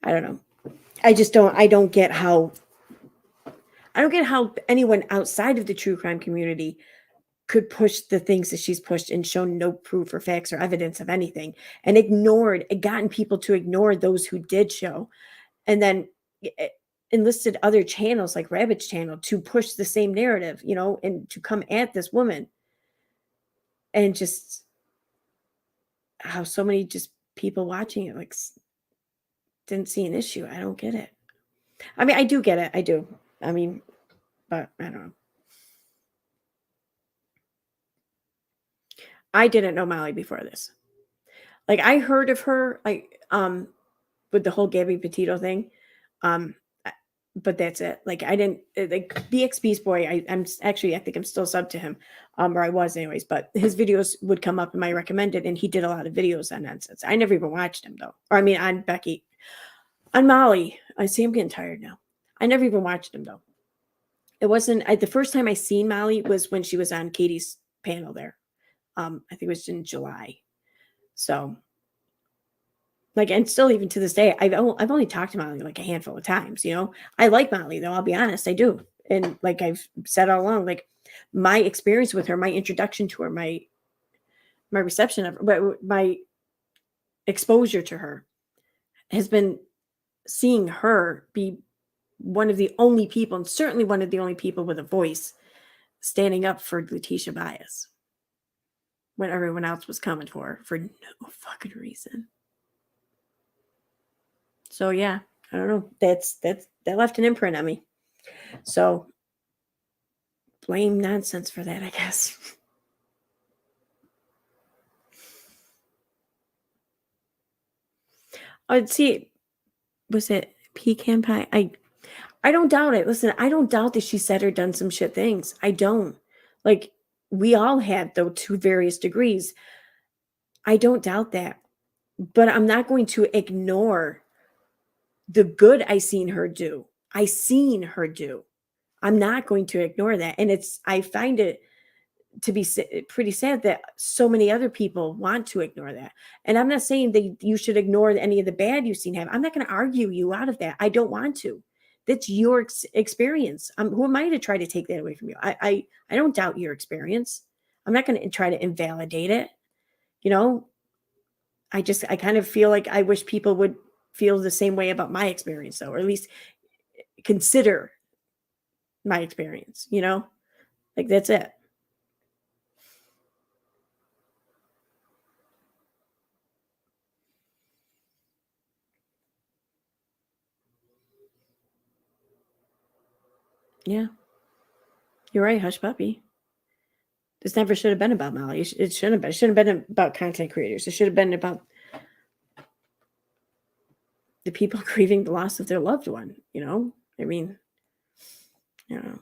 I don't know. I don't get how anyone outside of the true crime community could push the things that she's pushed and shown no proof or facts or evidence of anything and gotten people to ignore those who did show and then enlisted other channels like Rabbit's channel to push the same narrative, you know, and to come at this woman and just how so many just people watching it like didn't see an issue. I don't get it. I mean, I do get it. I do. I mean, but I don't know. I didn't know Molly before this. Like I heard of her like with the whole Gabby Petito thing. But that's it. Like I didn't like BX Beast Boy. I think I'm still sub to him. Or I was anyways, but his videos would come up in my recommended and he did a lot of videos on nonsense. I never even watched him though. Or I mean on Becky. On Molly. I see I'm getting tired now. I never even watched him though. It wasn't the first time I seen Molly was when she was on Katie's panel there. I think it was in July. So Like, and still even to this day, I've only talked to Molly like a handful of times, you know. I like Molly though, I'll be honest, I do. And like I've said all along, like my experience with her, my introduction to her, my reception of her, my exposure to her has been seeing her be one of the only people, and certainly one of the only people with a voice standing up for Letitia Bias when everyone else was coming for no fucking reason. So yeah, I don't know. That left an imprint on me. So blame nonsense for that, I guess. I'd see. Was it pecan pie? I don't doubt it. Listen, I don't doubt that she said or done some shit things. I don't. Like, we all had, though, to various degrees. I don't doubt that. But I'm not going to ignore the good I seen her do. I'm not going to ignore that. And I find it to be pretty sad that so many other people want to ignore that. And I'm not saying that you should ignore any of the bad you've seen happen. I'm not going to argue you out of that. I don't want to. That's your experience. Who am I to try to take that away from you? I don't doubt your experience. I'm not going to try to invalidate it. You know, I kind of feel like I wish people would feel the same way about my experience, though, or at least consider my experience, you know, like that's it. Yeah. You're right, Hush Puppy. This never should have been about Molly. It shouldn't have been. It shouldn't have been about content creators. It should have been about the people grieving the loss of their loved one, you know? I mean, you know.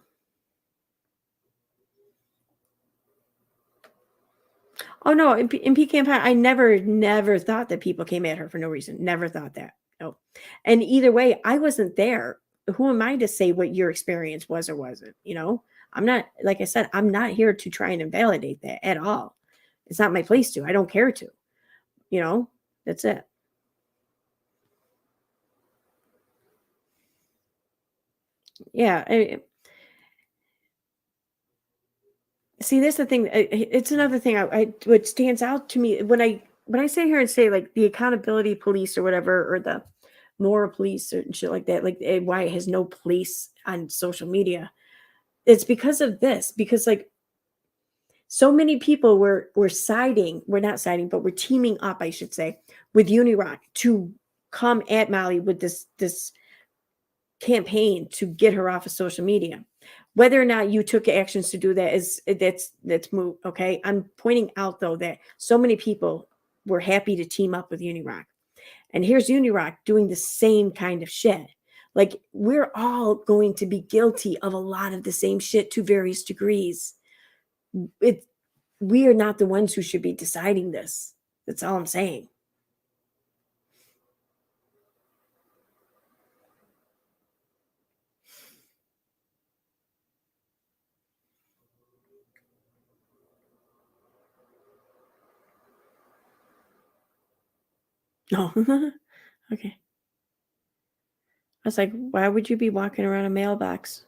Oh, no, in Pecan Pie, I never thought that people came at her for no reason. Never thought that. No. And either way, I wasn't there. Who am I to say what your experience was or wasn't, you know? I'm not, like I said, I'm not here to try and invalidate that at all. It's not my place to. I don't care to. You know, that's it. Yeah. See, that's the thing. It's another thing. What stands out to me when I sit here and say like the accountability police or whatever, or the moral police and shit like that, like why it has no place on social media. It's because of this. Because like so many people were siding. We're not siding, but we're teaming up, I should say, with Unirock to come at Molly with this campaign to get her off of social media. Whether or not you took actions to do that that's moot. Okay. I'm pointing out though that so many people were happy to team up with Unirock. And here's Unirock doing the same kind of shit. Like we're all going to be guilty of a lot of the same shit to various degrees. We are not the ones who should be deciding this. That's all I'm saying. No. Okay. I was like, why would you be walking around a mailbox?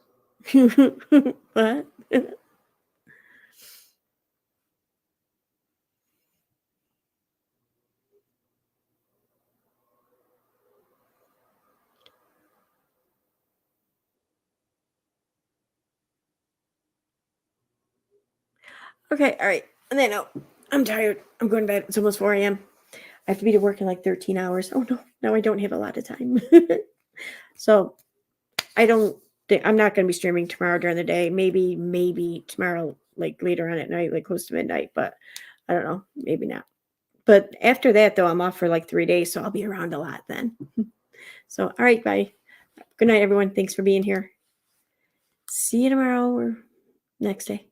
What? Okay, all right. And then I'm tired. I'm going to bed. It's almost 4 a.m. I have to be to work in like 13 hours. Oh no, now I don't have a lot of time. So I'm not going to be streaming tomorrow during the day. Maybe tomorrow, like later on at night, like close to midnight, but I don't know, maybe not. But after that though, I'm off for like 3 days. So I'll be around a lot then. So, all right, bye. Good night, everyone. Thanks for being here. See you tomorrow or next day.